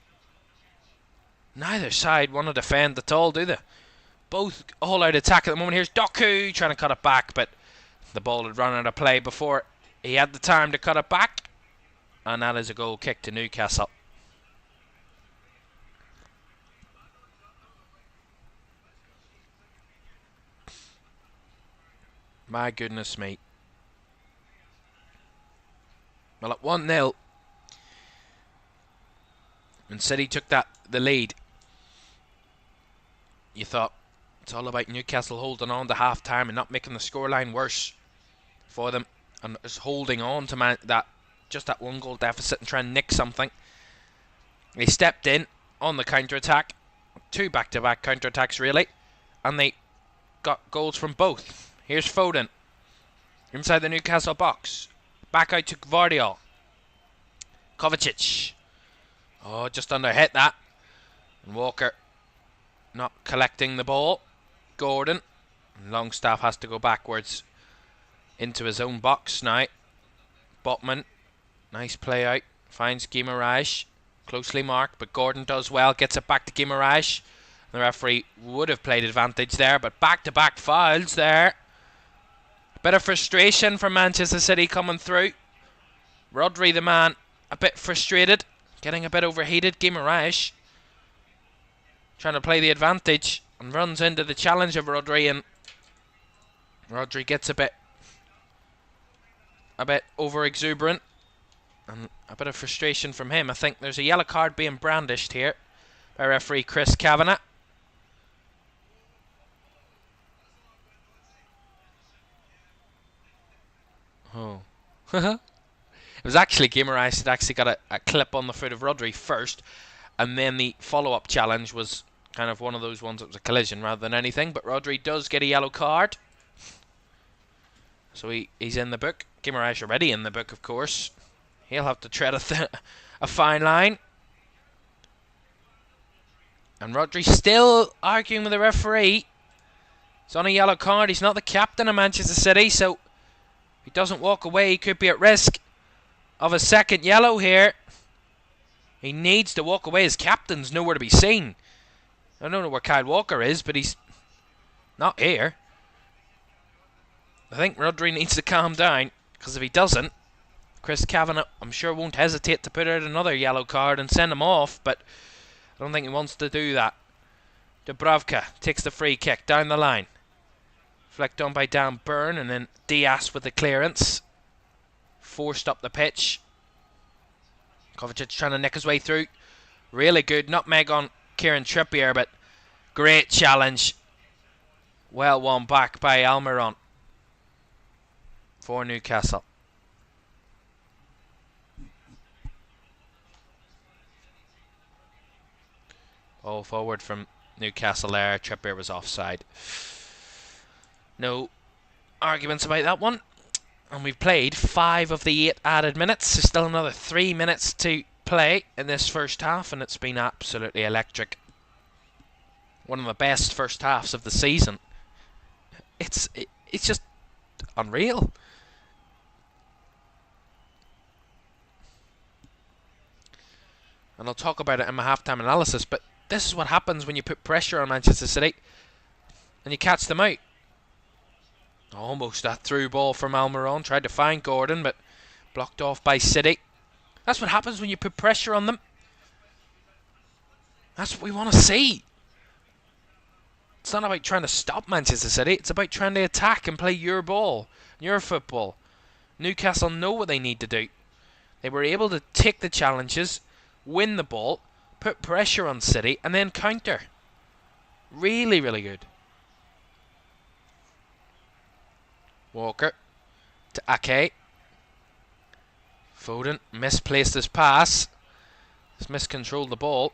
Neither side want to defend at all, do they? Both all-out attack at the moment. Here's Doku trying to cut it back, but the ball had run out of play before he had the time to cut it back. And that is a goal kick to Newcastle. My goodness me. Well, at 1-0, when City took the lead, you thought it's all about Newcastle holding on to half-time and not making the scoreline worse for them, and just holding on to that 1-goal deficit and trying to nick something. They stepped in on the counter-attack, 2 back-to-back counter-attacks really, and they got goals from both. Here's Foden inside the Newcastle box, back out to Gvardiol. Kovacic, oh, just under hit that, and Walker not collecting the ball. Gordon, Longstaff has to go backwards into his own box now. Botman, nice play out, finds Guimaraes, closely marked, but Gordon does well, gets it back to Guimaraes. The referee would have played advantage there, but back-to-back fouls there. Bit of frustration for Manchester City coming through. Rodri, the man, a bit frustrated, getting a bit overheated. Guimaraes trying to play the advantage and runs into the challenge of Rodri, and Rodri gets a bit over exuberant, and a bit of frustration from him. I think there's a yellow card being brandished here by referee Chris Kavanagh. Oh. It was actually Guimaraes that actually got a clip on the foot of Rodri first, and then the follow-up challenge was kind of one of those ones that was a collision rather than anything, but Rodri does get a yellow card. So he's in the book. Guimaraes already in the book, of course. He'll have to tread a fine line. And Rodri still arguing with the referee. It's on a yellow card. He's not the captain of Manchester City, so if he doesn't walk away, he could be at risk of a second yellow here. He needs to walk away. His captain's nowhere to be seen. I don't know where Kyle Walker is, but he's not here. I think Rodri needs to calm down, because if he doesn't, Chris Kavanagh, I'm sure, won't hesitate to put out another yellow card and send him off, but I don't think he wants to do that. Dubravka takes the free kick down the line. Flicked on by Dan Burn, and then Diaz with the clearance. Forced up the pitch. Kovacic trying to nick his way through. Really good nutmeg on Kieran Trippier, but great challenge. Well won back by Almiron for Newcastle. Ball forward from Newcastle there. Trippier was offside. No arguments about that one. And we've played 5 of the 8 added minutes. There's still another 3 minutes to play in this first half, and it's been absolutely electric. One of the best first halves of the season. It's just unreal. And I'll talk about it in my halftime analysis, but this is what happens when you put pressure on Manchester City and you catch them out. Almost that through ball from Almiron. Tried to find Gordon, but blocked off by City. That's what happens when you put pressure on them. That's what we want to see. It's not about trying to stop Manchester City. It's about trying to attack and play your ball, your football. Newcastle know what they need to do. They were able to take the challenges, win the ball, put pressure on City, and then counter. Really, really good. Walker to Ake. Foden misplaced his pass. He's miscontrolled the ball.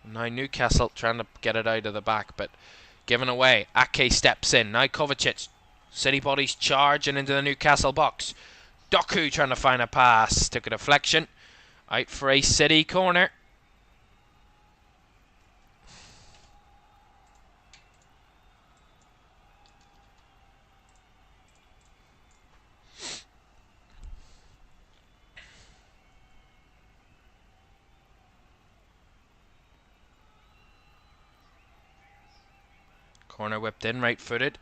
Now Newcastle trying to get it out of the back, but given away. Ake steps in. Now Kovacic. City bodies charging into the Newcastle box. Doku trying to find a pass. Took a deflection. Out for a City corner. Corner whipped in, right-footed.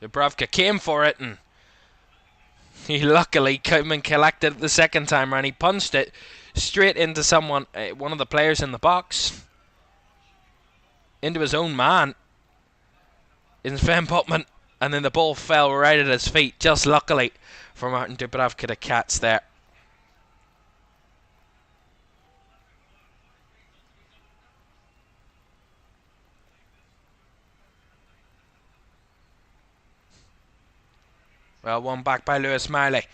Dubravka came for it, and he luckily came and collected it the second time round. He punched it straight into someone, one of the players in the box, into his own man, in Sven Botman, and then the ball fell right at his feet, just luckily for Martin Dubravka to catch there. Well, one back by Lewis Miley.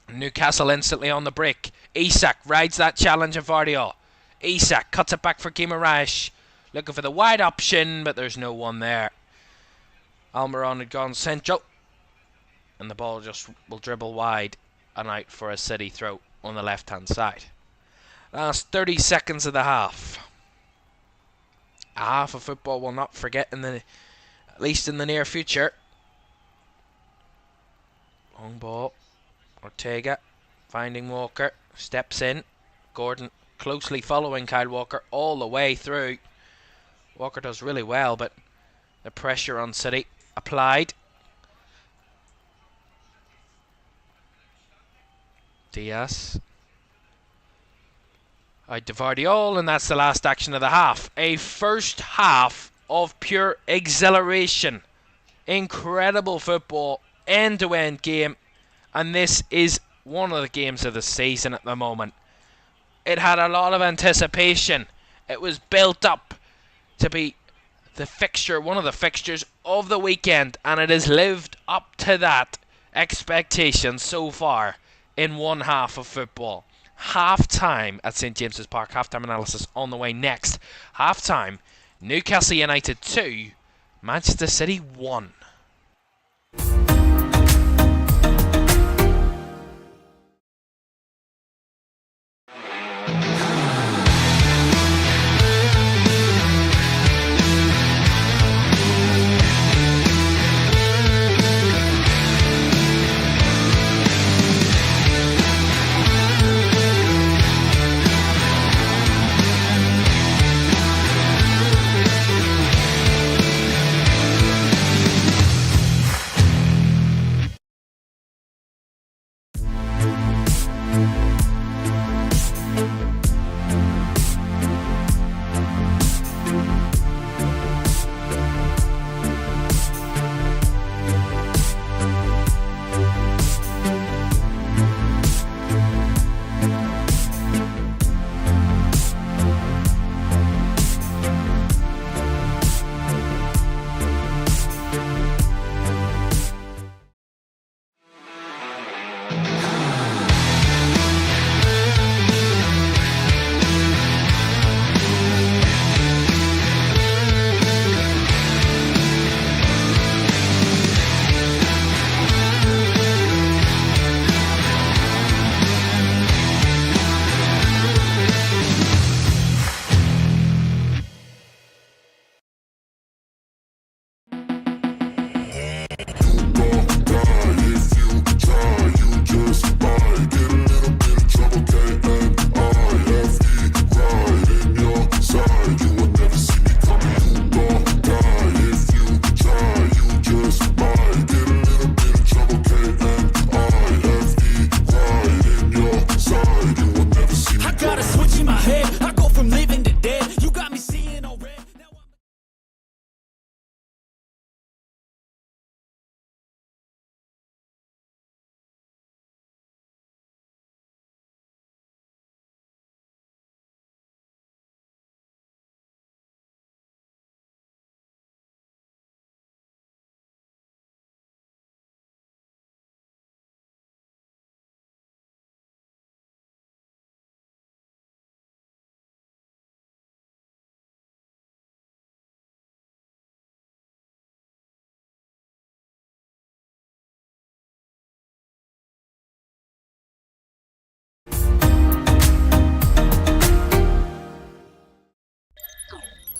Newcastle instantly on the break. Isak rides that challenge of Vardiol. Isak cuts it back for Guimaraes. Looking for the wide option, but there's no one there. Almiron had gone central. And the ball just will dribble wide and out for a City throw on the left-hand side. Last 30 seconds of the half. A half of football we'll not forget, at least in the near future. Long ball. Ortega finding Walker. Steps in. Gordon closely following Kyle Walker all the way through. Walker does really well, but the pressure on City applied. Diaz. Out to Vardiol, and that's the last action of the half. A first half of pure exhilaration. Incredible football. End-to-end game. And this is one of the games of the season at the moment. It had a lot of anticipation. It was built up to be the fixture, one of the fixtures of the weekend, and it has lived up to that expectation so far in one half of football. Half-time at St James's Park. Half-time analysis on the way next. Half-time, Newcastle United 2, Manchester City 1.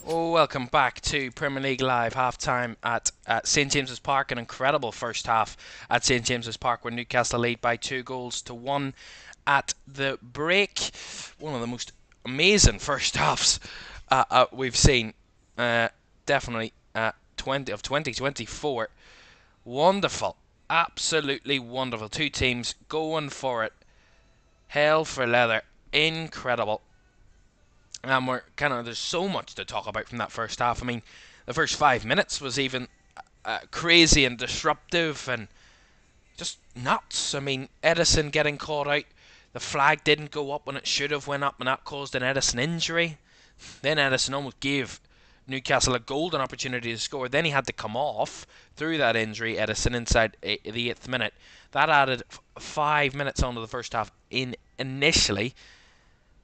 Welcome back to Premier League Live, half-time at St James's Park. An incredible first half at St James's Park, where Newcastle lead by 2-1 at the break. One of the most amazing first halves we've seen. Definitely 2024. Wonderful. Absolutely wonderful. Two teams going for it. Hell for leather. Incredible. And there's so much to talk about from that first half. I mean, the first 5 minutes was even crazy and disruptive and just nuts. I mean, Edison getting caught out. The flag didn't go up when it should have went up, and that caused an Edison injury. Then Edison almost gave Newcastle a golden opportunity to score. Then he had to come off through that injury, Edison, inside the 8th minute. That added 5 minutes onto the first half initially.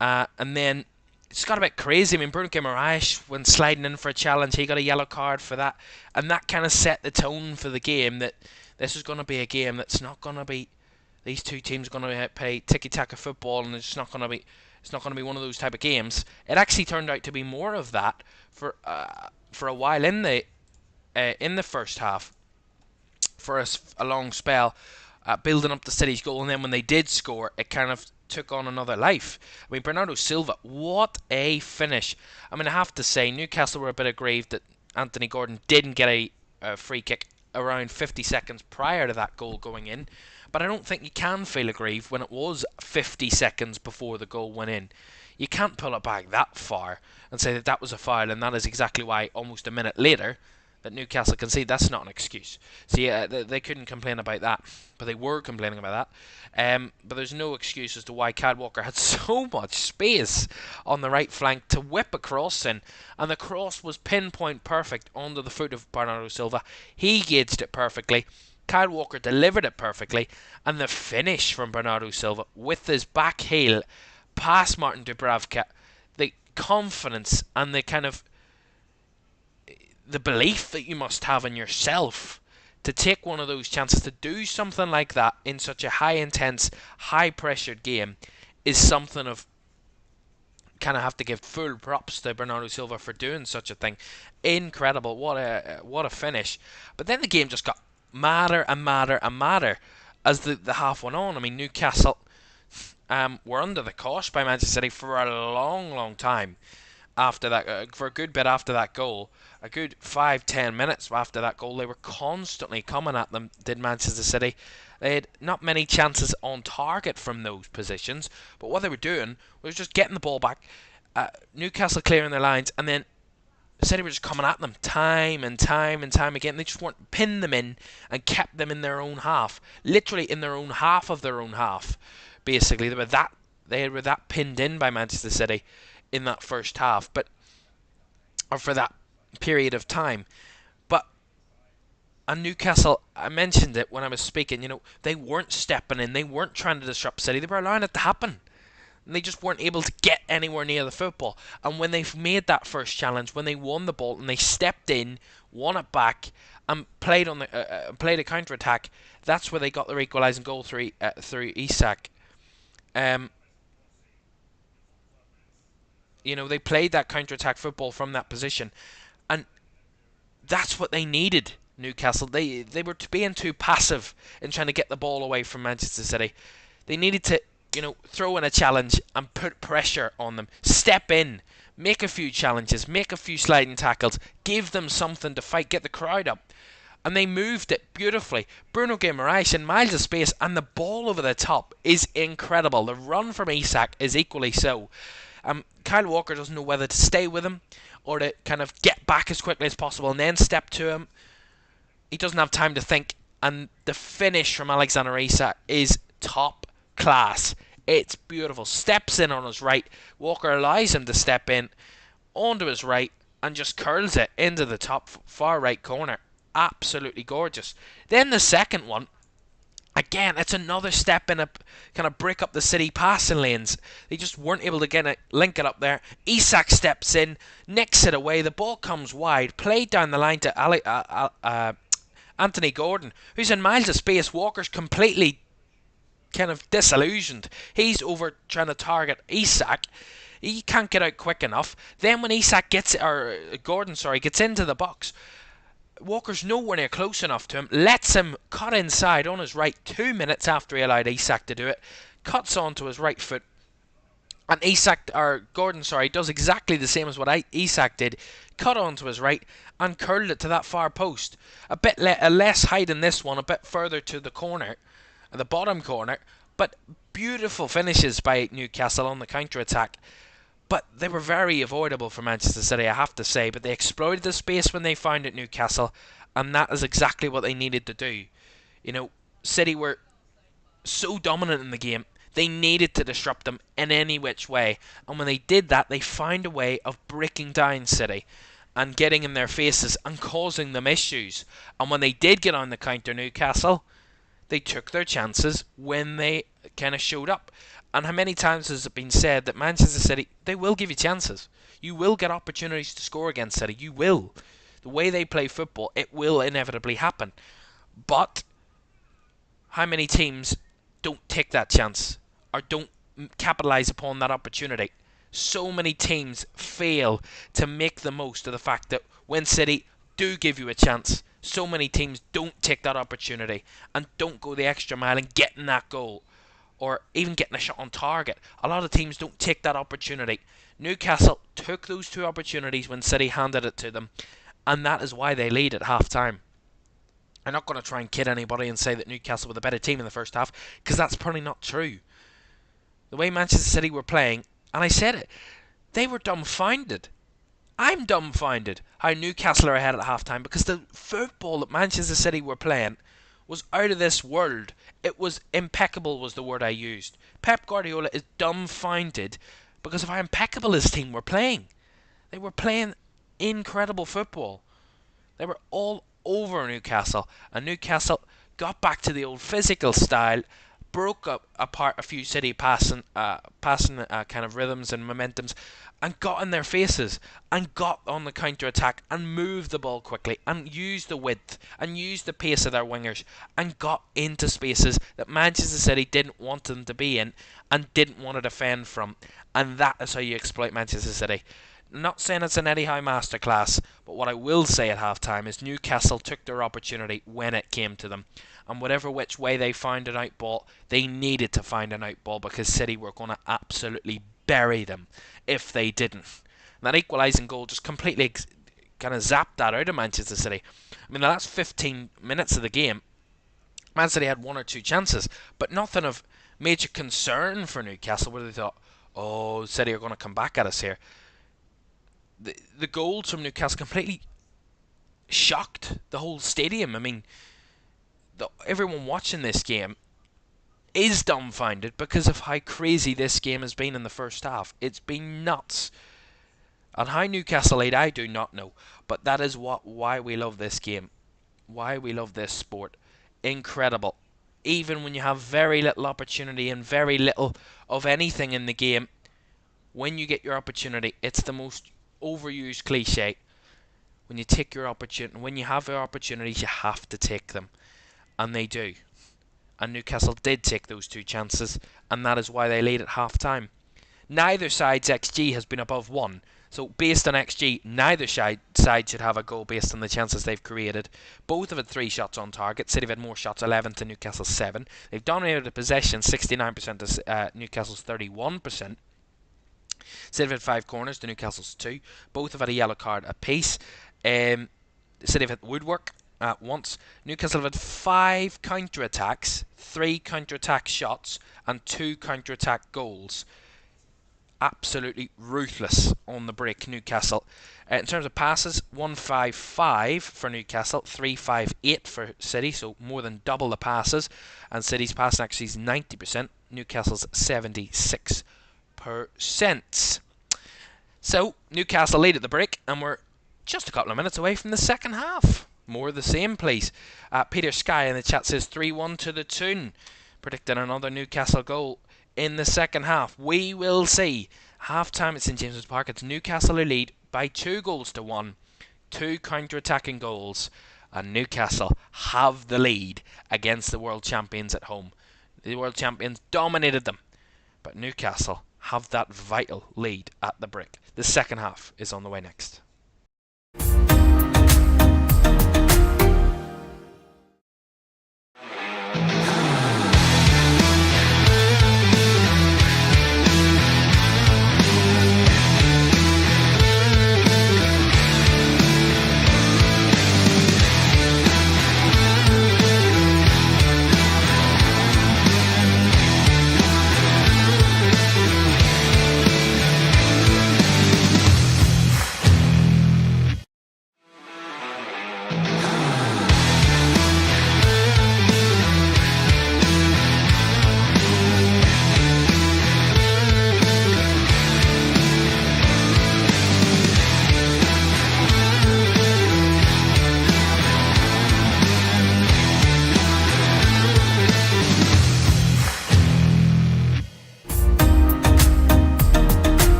And then it's got a bit crazy. I mean, Bruno Guimaraes, when sliding in for a challenge, he got a yellow card for that. And that kind of set the tone for the game that this is going to be a game that's not going to be... These two teams are going to play tiki-taka football, and it's not going to be one of those type of games. It actually turned out to be more of that for a while in the first half, for a long spell, building up the City's goal, and then when they did score, it kind of took on another life. I mean, Bernardo Silva, what a finish! I mean, I have to say, Newcastle were a bit aggrieved that Anthony Gordon didn't get a free kick around 50 seconds prior to that goal going in. But I don't think you can feel aggrieved when it was 50 seconds before the goal went in. You can't pull it back that far and say that was a foul, and that is exactly why almost a minute later that Newcastle conceded. That's not an excuse. So yeah, they couldn't complain about that, but they were complaining about that. But there's no excuse as to why Kyle Walker had so much space on the right flank to whip a cross in, and the cross was pinpoint perfect onto the foot of Bernardo Silva. He gauged it perfectly. Kyle Walker delivered it perfectly, and the finish from Bernardo Silva with his back heel past Martin Dubravka, the confidence and the kind of the belief that you must have in yourself to take one of those chances, to do something like that in such a high intense, high pressured game, is something of kind of have to give full props to Bernardo Silva for doing such a thing. Incredible. What a finish. But then the game just got madder and madder and madder as the half went on. I mean, Newcastle were under the cosh by Manchester City for a long time after that, for a good bit after that goal. A good 5-10 minutes after that goal, they were constantly coming at them, did Manchester City. They had not many chances on target from those positions, but what they were doing was just getting the ball back, Newcastle clearing their lines, and then City were just coming at them time and time again. They just weren't pinned them in and kept them in their own half, literally in their own half of their own half. Basically, they were that pinned in by Manchester City in that first half, or for that period of time. But Newcastle, I mentioned it when I was speaking. They weren't stepping in, they weren't trying to disrupt City. They were allowing it to happen. And they just weren't able to get anywhere near the football. And when they've made that first challenge, when they won the ball and they stepped in, won it back, and played a counter attack, that's where they got their equalising goal through Isak. They played that counter attack football from that position, and that's what they needed. Newcastle, they were being too passive in trying to get the ball away from Manchester City. They needed to throw in a challenge and put pressure on them. Step in, make a few challenges, make a few sliding tackles, give them something to fight, get the crowd up. And they moved it beautifully. Bruno Guimaraes in miles of space, and the ball over the top is incredible. The run from Isak is equally so. Kyle Walker doesn't know whether to stay with him or to kind of get back as quickly as possible and then step to him. He doesn't have time to think, and the finish from Alexander Isak is top class. It's beautiful. Steps in on his right. Walker allows him to step in onto his right and just curls it into the top far right corner. Absolutely gorgeous. Then the second one, again, it's another step in a kind of break up the City passing lanes. They just weren't able to link it up there. Isak steps in, nicks it away. The ball comes wide, played down the line to Anthony Gordon, who's in miles of space. Walker's completely kind of disillusioned. He's over trying to target Isak. He can't get out quick enough. Then when Gordon gets into the box, Walker's nowhere near close enough to him, lets him cut inside on his right 2 minutes after he allowed Isak to do it, cuts onto his right foot, And Gordon, does exactly the same as what Isak did. Cut onto his right and curled it to that far post. A less height in this one, a bit further to the corner, the bottom corner. But beautiful finishes by Newcastle on the counter attack. But they were very avoidable for Manchester City, I have to say. But they exploited the space when they found it, Newcastle, and that is exactly what they needed to do. City were so dominant in the game, they needed to disrupt them in any which way. And when they did that, they found a way of breaking down City and getting in their faces and causing them issues. And when they did get on the counter, Newcastle, they took their chances when they kind of showed up. And how many times has it been said that Manchester City, they will give you chances. You will get opportunities to score against City. You will. The way they play football, it will inevitably happen. But how many teams don't take that chance or don't capitalise upon that opportunity? So many teams fail to make the most of the fact that when City do give you a chance, so many teams don't take that opportunity and don't go the extra mile in getting that goal or even getting a shot on target. A lot of teams don't take that opportunity. Newcastle took those two opportunities when City handed it to them, and that is why they lead at half time. I'm not going to try and kid anybody and say that Newcastle were the better team in the first half, because that's probably not true. The way Manchester City were playing, and I said it, they were dumbfounded. I'm dumbfounded how Newcastle are ahead at half-time, because the football that Manchester City were playing was out of this world. It was impeccable, was the word I used. Pep Guardiola is dumbfounded because of how impeccable his team were playing. They were playing incredible football. They were all over Newcastle, and Newcastle got back to the old physical style, broke up apart a few City passing kind of rhythms and momentums, and got in their faces and got on the counter attack and moved the ball quickly and used the width and used the pace of their wingers and got into spaces that Manchester City didn't want them to be in and didn't want to defend from. And that is how you exploit Manchester City. I'm not saying it's an Eddie Howe masterclass, but what I will say at half-time is Newcastle took their opportunity when it came to them. And whatever which way they found an out ball, they needed to find an out ball because City were going to absolutely bury them if they didn't. And that equalising goal just completely kind of zapped that out of Manchester City. I mean, the last 15 minutes of the game, Man City had one or two chances, but nothing of major concern for Newcastle where they thought, oh, City are going to come back at us here. The goals from Newcastle completely shocked the whole stadium. I mean, everyone watching this game is dumbfounded because of how crazy this game has been in the first half. It's been nuts. And how Newcastle lead, I do not know. But that is why we love this game. Why we love this sport. Incredible. Even when you have very little opportunity and very little of anything in the game, when you get your opportunity, it's the most overused cliche. When you take your opportunity, when you have your opportunities, you have to take them. And they do. And Newcastle did take those two chances, and that is why they lead at half-time. Neither side's XG has been above 1. So based on XG, neither side should have a goal based on the chances they've created. Both have had 3 shots on target. City have had more shots, 11 to Newcastle's 7. They've dominated the possession, 69% to Newcastle's 31%. City have had 5 corners to Newcastle's 2. Both have had a yellow card apiece. City have hit woodwork at once. Newcastle have had 5 counter-attacks, 3 counter-attack shots, and 2 counter-attack goals. Absolutely ruthless on the break, Newcastle. In terms of passes, 155 for Newcastle, 358 for City, so more than double the passes. And City's passing actually is 90%, Newcastle's 76%. So, Newcastle lead at the break, and we're just a couple of minutes away from the second half. More of the same, please. Peter Sky in the chat says 3-1 to the Toon, predicting another Newcastle goal in the second half. We will see. Half-time at St James's Park. It's Newcastle who lead by 2 goals to 1. 2 counter-attacking goals. And Newcastle have the lead against the world champions at home. The world champions dominated them. But Newcastle have that vital lead at the break. The second half is on the way next.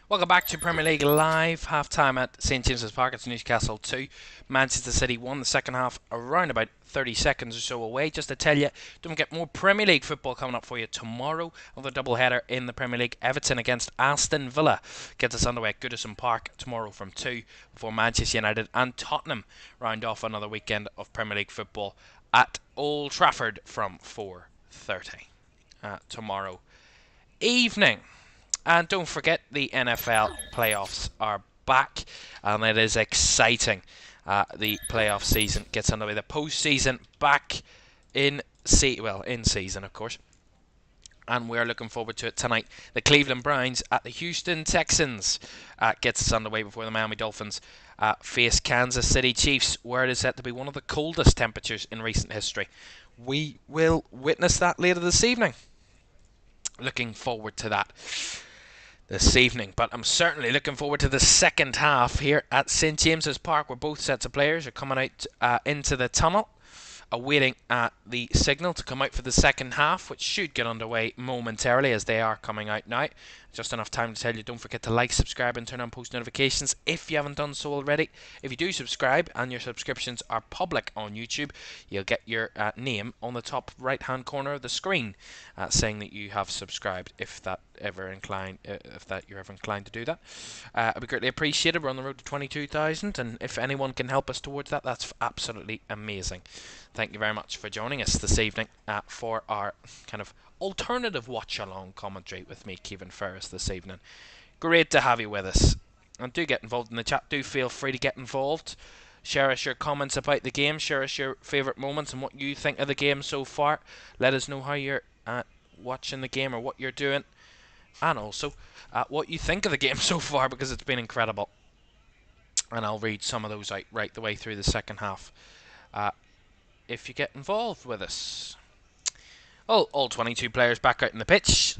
Welcome back to Premier League Live. Half time at St James's Park. It's Newcastle 2. Manchester City 1. The second half around about 30 seconds or so away. Just to tell you, don't get more Premier League football coming up for you tomorrow. Another double header in the Premier League. Everton against Aston Villa gets us underway at Goodison Park tomorrow from 2 before Manchester United and Tottenham round off another weekend of Premier League football at Old Trafford from 4:30 tomorrow evening. And don't forget, the NFL playoffs are back, and it is exciting. The playoff season gets underway. The postseason back in season, of course. And we're looking forward to it tonight. The Cleveland Browns at the Houston Texans gets us underway before the Miami Dolphins face Kansas City Chiefs, where it is set to be one of the coldest temperatures in recent history. We will witness that later this evening. Looking forward to that this evening, but I'm certainly looking forward to the second half here at St James's Park, where both sets of players are coming out into the tunnel, awaiting the signal to come out for the second half, which should get underway momentarily as they are coming out now. Just enough time to tell you, don't forget to like, subscribe and turn on post notifications if you haven't done so already. If you do subscribe and your subscriptions are public on YouTube, you'll get your name on the top right hand corner of the screen saying that you have subscribed, if you're ever inclined to do that. It'd be greatly appreciated. We're on the road to 22,000, and if anyone can help us towards that, that's absolutely amazing. Thank you very much for joining us this evening for our kind of alternative watch-along commentary with me, Kevin Ferris, this evening. Great to have you with us. And do get involved in the chat. Do feel free to get involved. Share us your comments about the game. Share us your favourite moments and what you think of the game so far. Let us know how you're watching the game or what you're doing. And also what you think of the game so far, because it's been incredible. And I'll read some of those out right the way through the second half if you get involved with us. All 22 players back out in the pitch.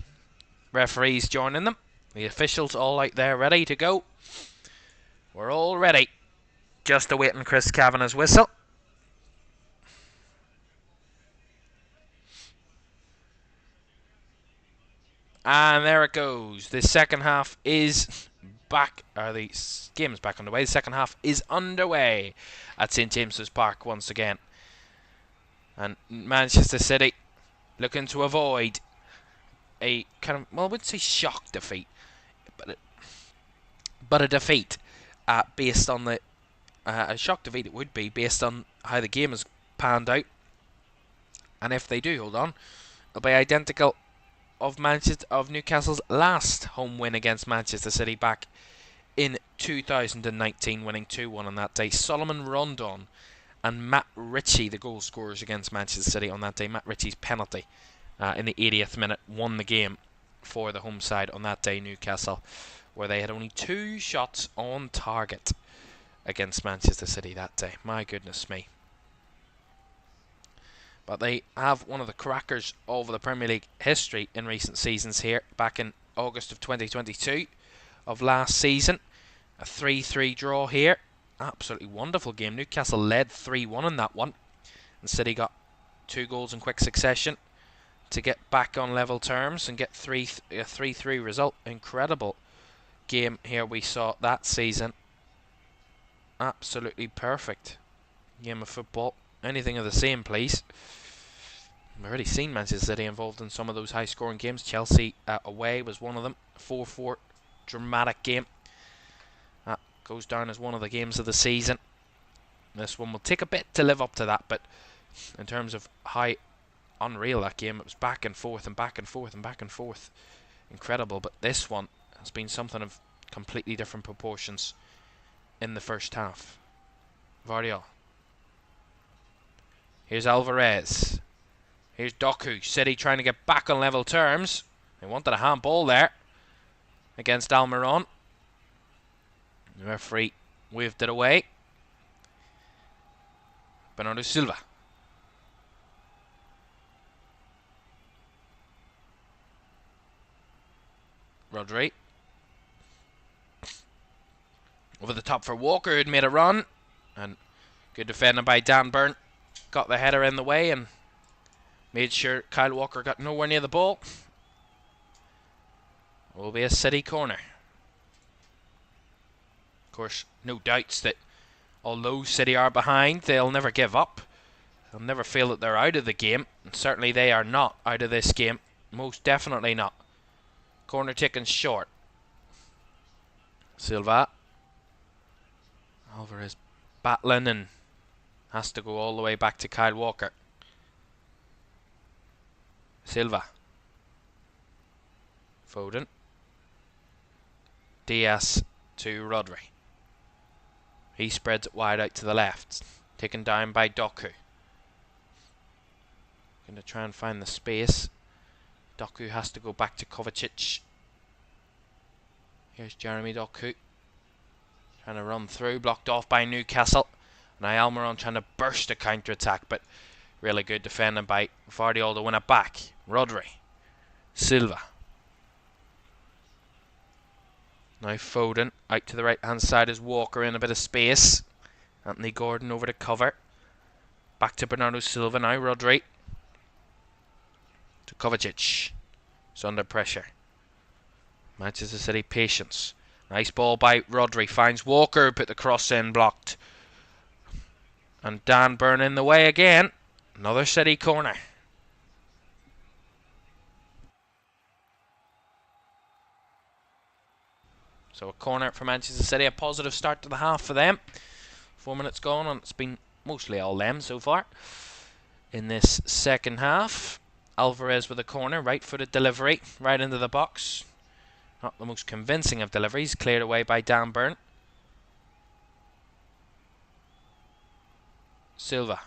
Referees joining them. The officials all out there ready to go. We're all ready. Just awaiting Chris Kavanagh's whistle. And there it goes. The second half is back. The game is back underway. The second half is underway at St James's Park once again. And Manchester City looking to avoid a kind of, well, I wouldn't say shock defeat, but a defeat based on the a shock defeat. It would be based on how the game has panned out, and if they do hold on, it'll be identical of Newcastle's last home win against Manchester City back in 2019, winning 2-1 on that day. Solomon Rondon and Matt Ritchie, the goal scorers against Manchester City on that day. Matt Ritchie's penalty in the 80th minute won the game for the home side on that day, Newcastle, where they had only 2 shots on target against Manchester City that day. My goodness me. But they have one of the crackers of the Premier League history in recent seasons here, back in August of 2022 of last season. A 3-3 draw here. Absolutely wonderful game. Newcastle led 3-1 in that one, and City got 2 goals in quick succession to get back on level terms and get a 3-3 result. Incredible game here we saw that season. Absolutely perfect game of football. Anything of the same, please. We've already seen Manchester City involved in some of those high-scoring games. Chelsea away was one of them. 4-4 dramatic game. Goes down as one of the games of the season. This one will take a bit to live up to that, but in terms of how unreal that game, it was back and forth and back and forth and back and forth. Incredible, but this one has been something of completely different proportions in the first half. Vardiol. Here's Alvarez. Here's Doku. City trying to get back on level terms. They wanted a handball there against Almiron. The referee waved it away. Bernardo Silva. Rodri. Over the top for Walker, who'd made a run. And good defending by Dan Burn. Got the header in the way and made sure Kyle Walker got nowhere near the ball. Will be a City corner. course, no doubts that although City are behind, they'll never give up. They'll never feel that they're out of the game. And certainly they are not out of this game. Most definitely not. Corner taken short. Silva. Alvarez battling and has to go all the way back to Kyle Walker. Silva. Foden. Diaz to Rodri. He spreads it wide out to the left. Taken down by Doku. Going to try and find the space. Doku has to go back to Kovacic. Here's Jeremy Doku. Trying to run through. Blocked off by Newcastle. Now Almiron trying to burst a counter-attack, but really good defending by Vardiol to win it back. Rodri. Silva. Now Foden out to the right hand side as Walker in a bit of space. Anthony Gordon over to cover. Back to Bernardo Silva now. Rodri. To Kovacic. It's under pressure. Manchester City patience. Nice ball by Rodri. Finds Walker. Put the cross in. Blocked. And Dan Burn in the way again. Another City corner. So a corner for Manchester City. A positive start to the half for them. 4 minutes gone and it's been mostly all them so far. In this second half. Alvarez with a corner. Right-footed delivery. Right into the box. Not the most convincing of deliveries. Cleared away by Dan Burn. Silva.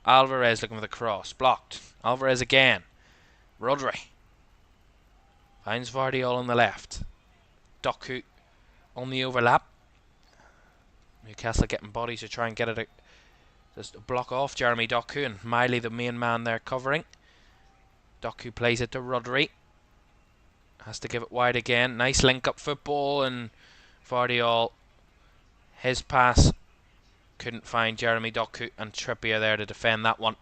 Alvarez looking for the cross. Blocked. Alvarez again. Rodri. Finds Vardiol on the left. Doku on the overlap. Newcastle getting bodies to try and get it. Just block off Jeremy Doku and Miley, the main man there covering. Doku plays it to Rodri. Has to give it wide again. Nice link-up football and Vardiol. His pass couldn't find Jeremy Doku and Trippier there to defend that one.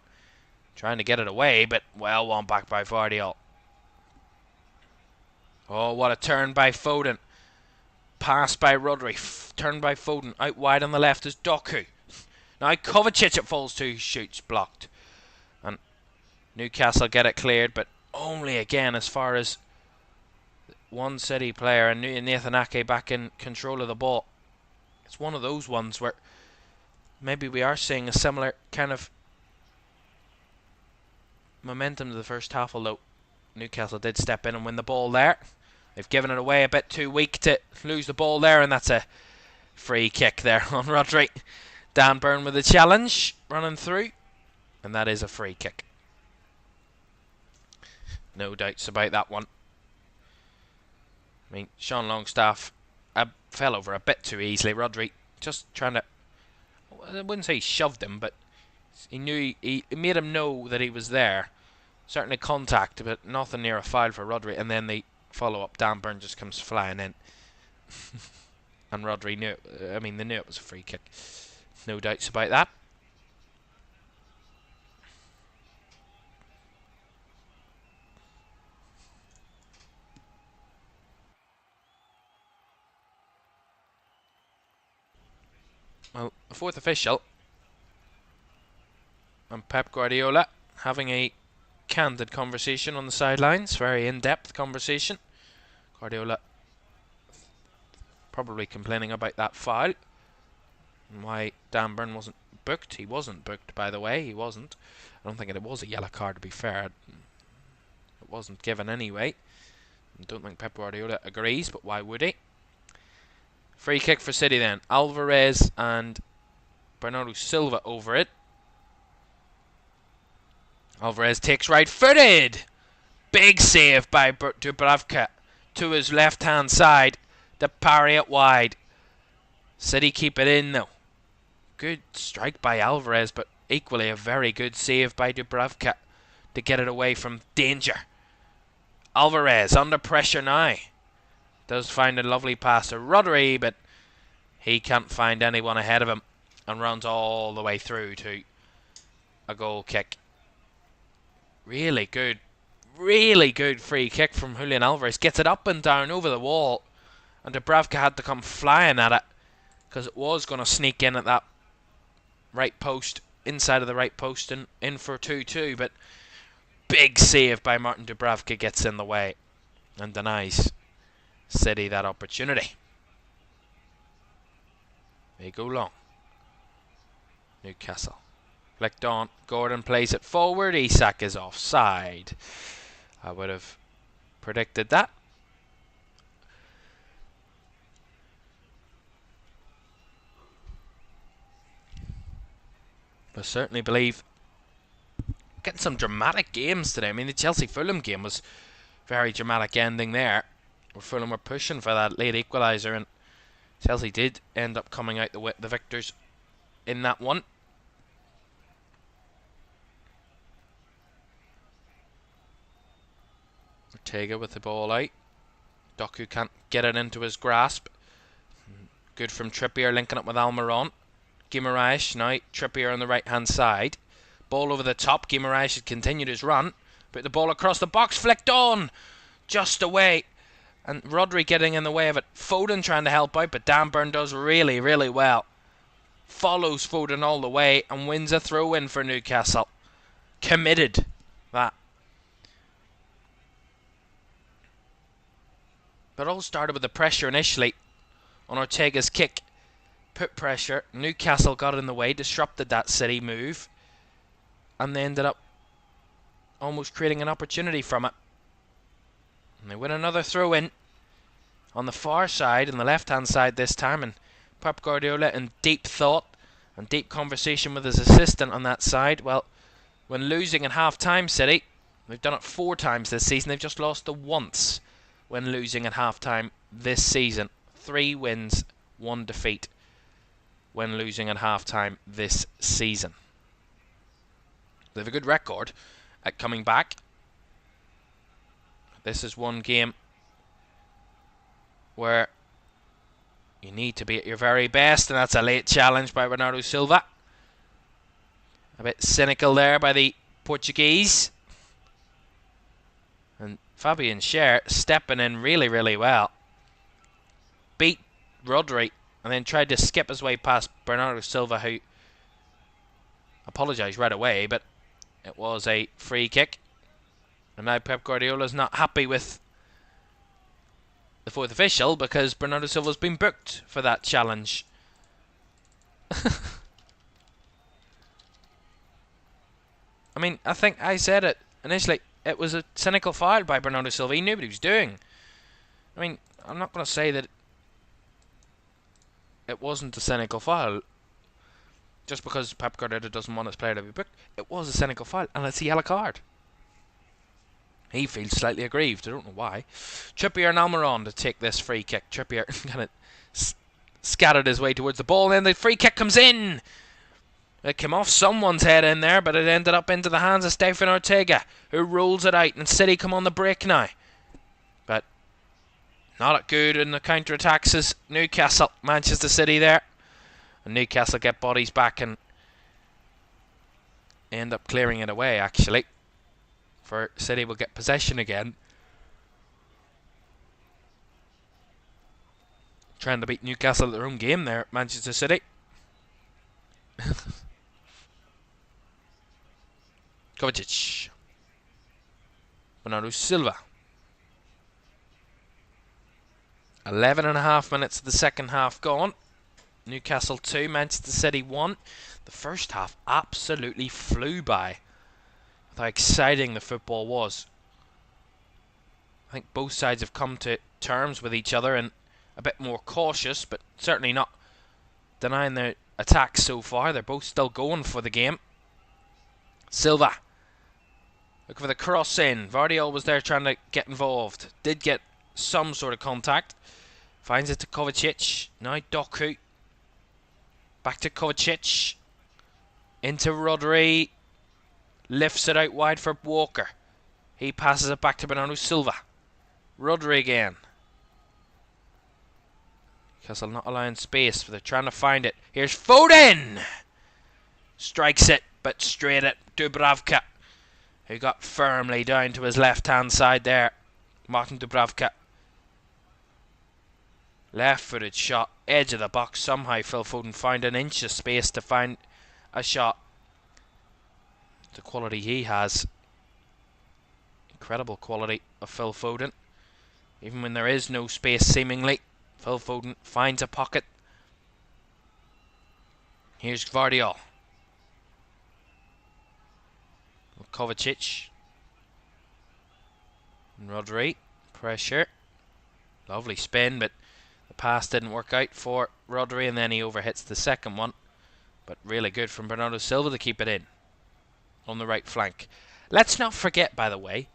Trying to get it away, but well won back by Vardiol. Oh, what a turn by Foden. Pass by Rodri. Turn by Foden. Out wide on the left is Doku. Now Kovacic it falls to. Shoots. Blocked. And Newcastle get it cleared, but only again as far as one City player and Nathan Ake back in control of the ball. It's one of those ones where maybe we are seeing a similar kind of momentum to the first half, although Newcastle did step in and win the ball there. They've given it away a bit too weak to lose the ball there, and that's a free kick there on Rodri. Dan Burn with the challenge, running through, and that is a free kick. No doubts about that one. I mean, Sean Longstaff fell over a bit too easily. Rodri just trying to, I wouldn't say he shoved him, but he knew he made him know that he was there. Certainly contact, but nothing near a foul for Rodri. And then the follow-up, Dan Burn just comes flying in. And Rodri knew it. I mean, they knew it was a free kick. No doubts about that. Well, the fourth official and Pep Guardiola having a candid conversation on the sidelines. Very in-depth conversation. Guardiola probably complaining about that foul and why Dan Burn wasn't booked. He wasn't booked, by the way. He wasn't. I don't think it was a yellow card, to be fair. It wasn't given anyway. I don't think Pep Guardiola agrees, but why would he? Free kick for City then. Alvarez and Bernardo Silva over it. Alvarez takes right-footed. Big save by Dubravka to his left-hand side to parry it wide. City keep it in though. Good strike by Alvarez, but equally a very good save by Dubravka to get it away from danger. Alvarez under pressure now. Does find a lovely pass to Rodri, but he can't find anyone ahead of him and runs all the way through to a goal kick. Really good free kick from Julian Alvarez. Gets it up and down over the wall, and Dubravka had to come flying at it because it was going to sneak in at that right post, inside of the right post, and in for 2-2. But big save by Martin Dubravka gets in the way and denies City that opportunity. They go long. Newcastle. Flicked on. Gordon plays it forward. Isak is offside. I would have predicted that. I certainly believe getting some dramatic games today. I mean, the Chelsea-Fulham game was very dramatic ending there, where Fulham were pushing for that late equaliser, and Chelsea did end up coming out the victors in that one. Ortega with the ball out. Doku can't get it into his grasp. Good from Trippier, linking up with Almiron. Guimaraes, now Trippier on the right hand side. Ball over the top. Guimaraes had continued his run. Put the ball across the box. Flicked on. Just away. And Rodri getting in the way of it. Foden trying to help out, but Dan Burn does really, really well. Follows Foden all the way and wins a throw in for Newcastle. Committed. That. But it all started with the pressure initially on Ortega's kick. Put pressure. Newcastle got in the way, disrupted that City move, and they ended up almost creating an opportunity from it. And they win another throw in on the far side, on the left hand side this time, and Pep Guardiola in deep thought and deep conversation with his assistant on that side. Well, when losing at half time, City, they've done it 4 times this season. They've just lost it once when losing at half time this season. 3 wins, 1 defeat when losing at half time this season. They have a good record at coming back. This is one game where you need to be at your very best, and that's a late challenge by Bernardo Silva. A bit cynical there by the Portuguese. And Fabian Schär stepping in really, really well. Beat Rodri and then tried to skip his way past Bernardo Silva, who apologised right away, but it was a free kick. And now Pep Guardiola's not happy with the 4th official because Bernardo Silva's been booked for that challenge. I mean, I think I said it initially. It was a cynical foul by Bernardo Silva. He knew what he was doing. I mean, I'm not going to say that it wasn't a cynical foul just because Pep Guardiola doesn't want his player to be booked. It was a cynical foul, and it's a yellow card. He feels slightly aggrieved. I don't know why. Trippier and Almiron to take this free kick. Trippier kind of scattered his way towards the ball, and then the free kick comes in. It came off someone's head in there, but it ended up into the hands of Stefan Ortega, who rolls it out, and City come on the break now. But not good in the counter-attacks as Newcastle, Manchester City there. And Newcastle get bodies back and end up clearing it away, actually. For City will get possession again. Trying to beat Newcastle at their own game there, Manchester City. Kovacic. Bernardo Silva. 11.5 minutes of the second half gone. Newcastle 2, Manchester City 1. The first half absolutely flew by. How exciting the football was. I think both sides have come to terms with each other and a bit more cautious, but certainly not denying their attacks so far. They're both still going for the game. Silva. Look for the cross in. Vardiol was there trying to get involved. Did get some sort of contact. Finds it to Kovacic. Now Doku. Back to Kovacic. Into Rodri. Lifts it out wide for Walker. He passes it back to Bernardo Silva. Rodri again. Newcastle not allowing space, but they're trying to find it. Here's Foden! Strikes it, but straight at Dubravka, who got firmly down to his left-hand side there. Martin Dubravka. Left-footed shot. edge of the box. Somehow Phil Foden found an inch of space to find a shot. The quality he has. Incredible quality of Phil Foden. Even when there is no space seemingly, Phil Foden finds a pocket. Here's Gvardiol. Kovacic. And Rodri. Pressure. Lovely spin, but the pass didn't work out for Rodri, and then he overhits the second one. But really good from Bernardo Silva to keep it in on the right flank. Let's not forget, by the way,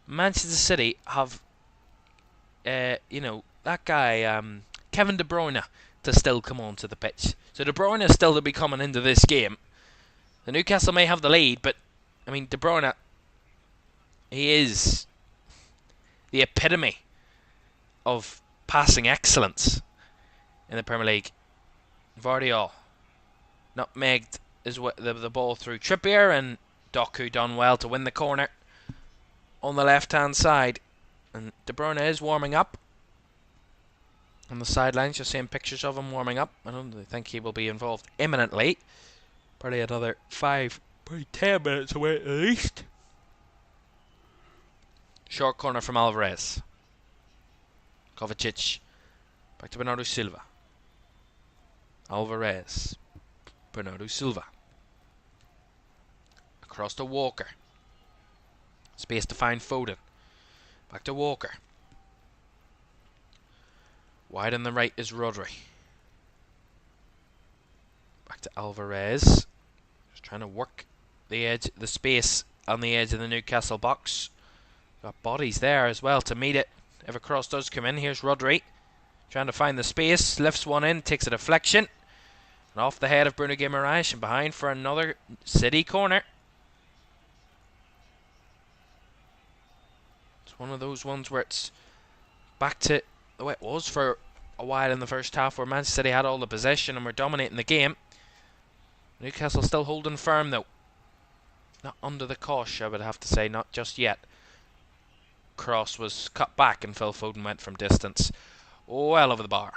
Manchester City have, that guy, Kevin De Bruyne, to still come onto the pitch. So De Bruyne is still to be coming into this game. The Newcastle may have the lead, but, I mean, De Bruyne, he is the epitome of passing excellence in the Premier League. Gvardiol nutmegged the ball through Trippier, and Doku done well to win the corner on the left-hand side. And De Bruyne is warming up on the sidelines. Just seeing pictures of him warming up. I don't think he will be involved imminently. Probably another 10 minutes away at least. Short corner from Alvarez. Kovacic. Back to Bernardo Silva. Alvarez. Bernardo Silva. Across to Walker. Space to find Foden. Back to Walker. Wide on the right is Rodri. Back to Alvarez. Just trying to work the space on the edge of the Newcastle box. Got bodies there as well to meet it. If a cross does come in, here's Rodri. Trying to find the space. Lifts one in, takes a deflection. And off the head of Bruno Guimaraes, and behind for another City corner. It's one of those ones where it's back to the way it was for a while in the first half, where Manchester City had all the possession and were dominating the game. Newcastle still holding firm though. Not under the cosh, I would have to say, not just yet. Cross was cut back and Phil Foden went from distance well over the bar.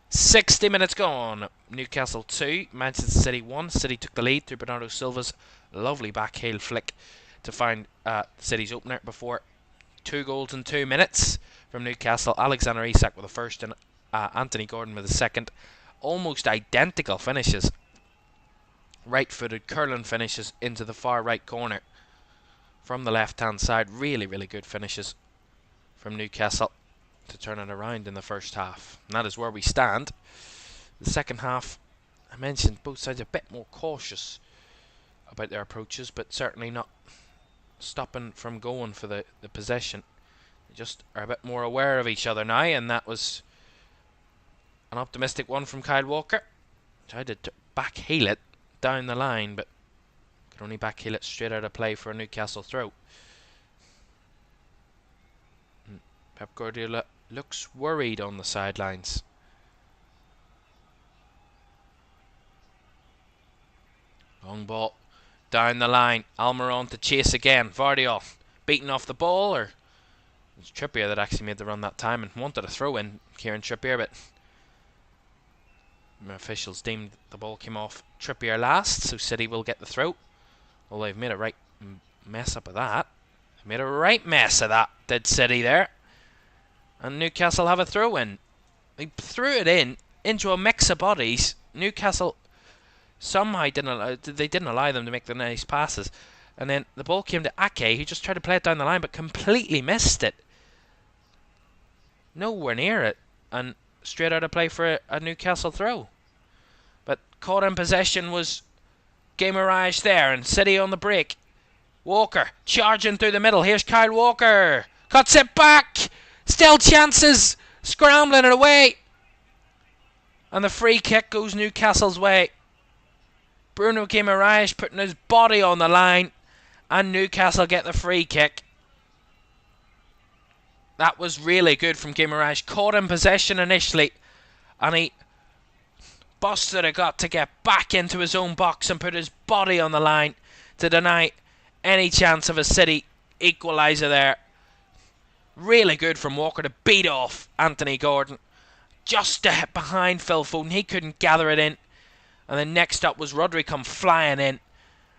60 minutes gone. Newcastle 2, Manchester City 1. City took the lead through Bernardo Silva's lovely backheel flick to find City's opener before 2 goals in 2 minutes from Newcastle. Alexander Isak with the first and Anthony Gordon with the second. Almost identical finishes. Right-footed curling finishes into the far right corner from the left-hand side. Really, really good finishes from Newcastle to turn it around in the first half. And that is where we stand. The second half, I mentioned both sides a bit more cautious about their approaches, but certainly not stopping from going for the possession. They just are a bit more aware of each other now, and that was an optimistic one from Kyle Walker. Tried to backheel it down the line, but could only backheel it straight out of play for a Newcastle throw. Pep Guardiola looks worried on the sidelines. Long ball down the line. Almiron to chase again. Gvardiol beaten off the ball, or it was Trippier that actually made the run that time and wanted a throw in, Kieran Trippier, but officials deemed the ball came off Trippier last, so City will get the throw. Well, they've made a right mess up of that. They made a right mess of that, did City there. And Newcastle have a throw in. They threw it in into a mix of bodies. Newcastle somehow didn't allow them to make the nice passes. And then the ball came to Ake, who just tried to play it down the line but completely missed it. Nowhere near it. And straight out of play for a Newcastle throw. But caught in possession was Guimaraes there, and City on the break. Walker charging through the middle. Here's Kyle Walker. Cuts it back. Still chances. Scrambling it away. And the free kick goes Newcastle's way. Bruno Guimaraes putting his body on the line. And Newcastle get the free kick. That was really good from Guimaraes. Caught in possession initially. And he busted a gut to get back into his own box and put his body on the line to deny any chance of a City equaliser there. Really good from Walker to beat off Anthony Gordon. just a hit behind Phil Foden. He couldn't gather it in. And then next up was Rodri come flying in.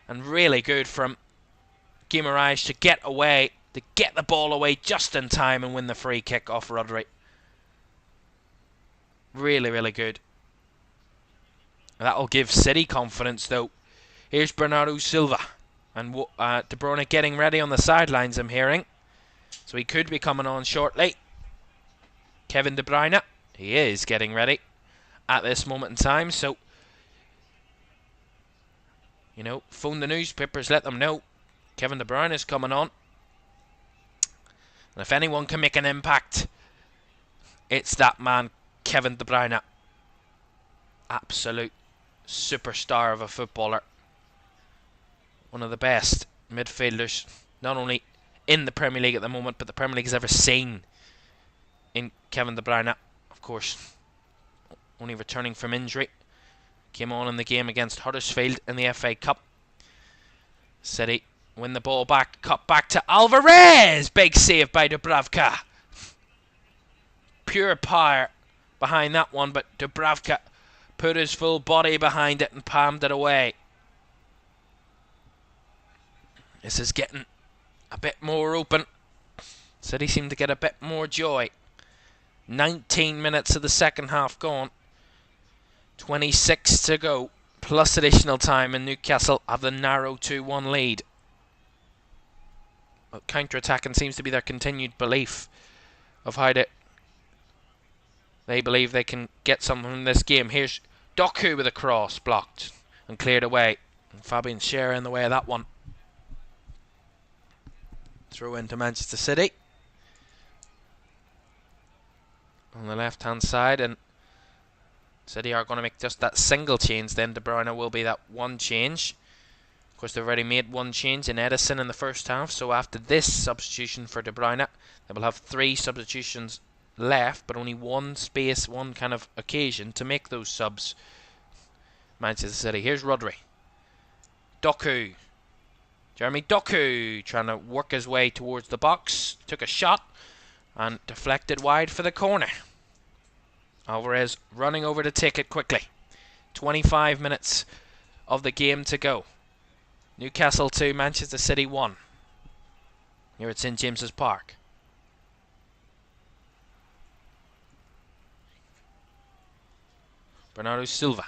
And really good from Guimaraes to get away, to get the ball away just in time and win the free kick off Rodri. Really, really good. That'll give City confidence though. Here's Bernardo Silva. And De Bruyne getting ready on the sidelines, I'm hearing. So he could be coming on shortly. Kevin De Bruyne. He is getting ready at this moment in time. So, you know, phone the newspapers, let them know Kevin De Bruyne is coming on. And if anyone can make an impact, it's that man, Kevin De Bruyne. Absolute superstar of a footballer. One of the best midfielders, not only in the Premier League at the moment, but the Premier League has ever seen. In Kevin De Bruyne, of course, only returning from injury. Came on in the game against Huddersfield in the FA Cup. City win the ball back, cut back to Alvarez. Big save by Dubravka. Pure power behind that one, but Dubravka put his full body behind it and palmed it away. This is getting a bit more open. City seem to get a bit more joy. 19 minutes of the second half gone. 26 to go, plus additional time, and Newcastle have the narrow 2-1 lead. But counter-attacking seems to be their continued belief of how they believe they can get something from this game. Here's Doku with a cross, blocked and cleared away. And Fabian Schär in the way of that one. Throw into Manchester City. On the left hand side, and City are going to make just that single change. Then De Bruyne will be that one change. Of course, they've already made one change in Edison in the first half, so after this substitution for De Bruyne, they will have 3 substitutions left, but only one space, one kind of occasion to make those subs. Manchester City. Here's Rodri. Doku. Jeremy Doku trying to work his way towards the box. Took a shot and deflected wide for the corner. Alvarez running over to take it quickly. 25 minutes of the game to go. Newcastle 2, Manchester City 1. Here at St James's Park. Bernardo Silva.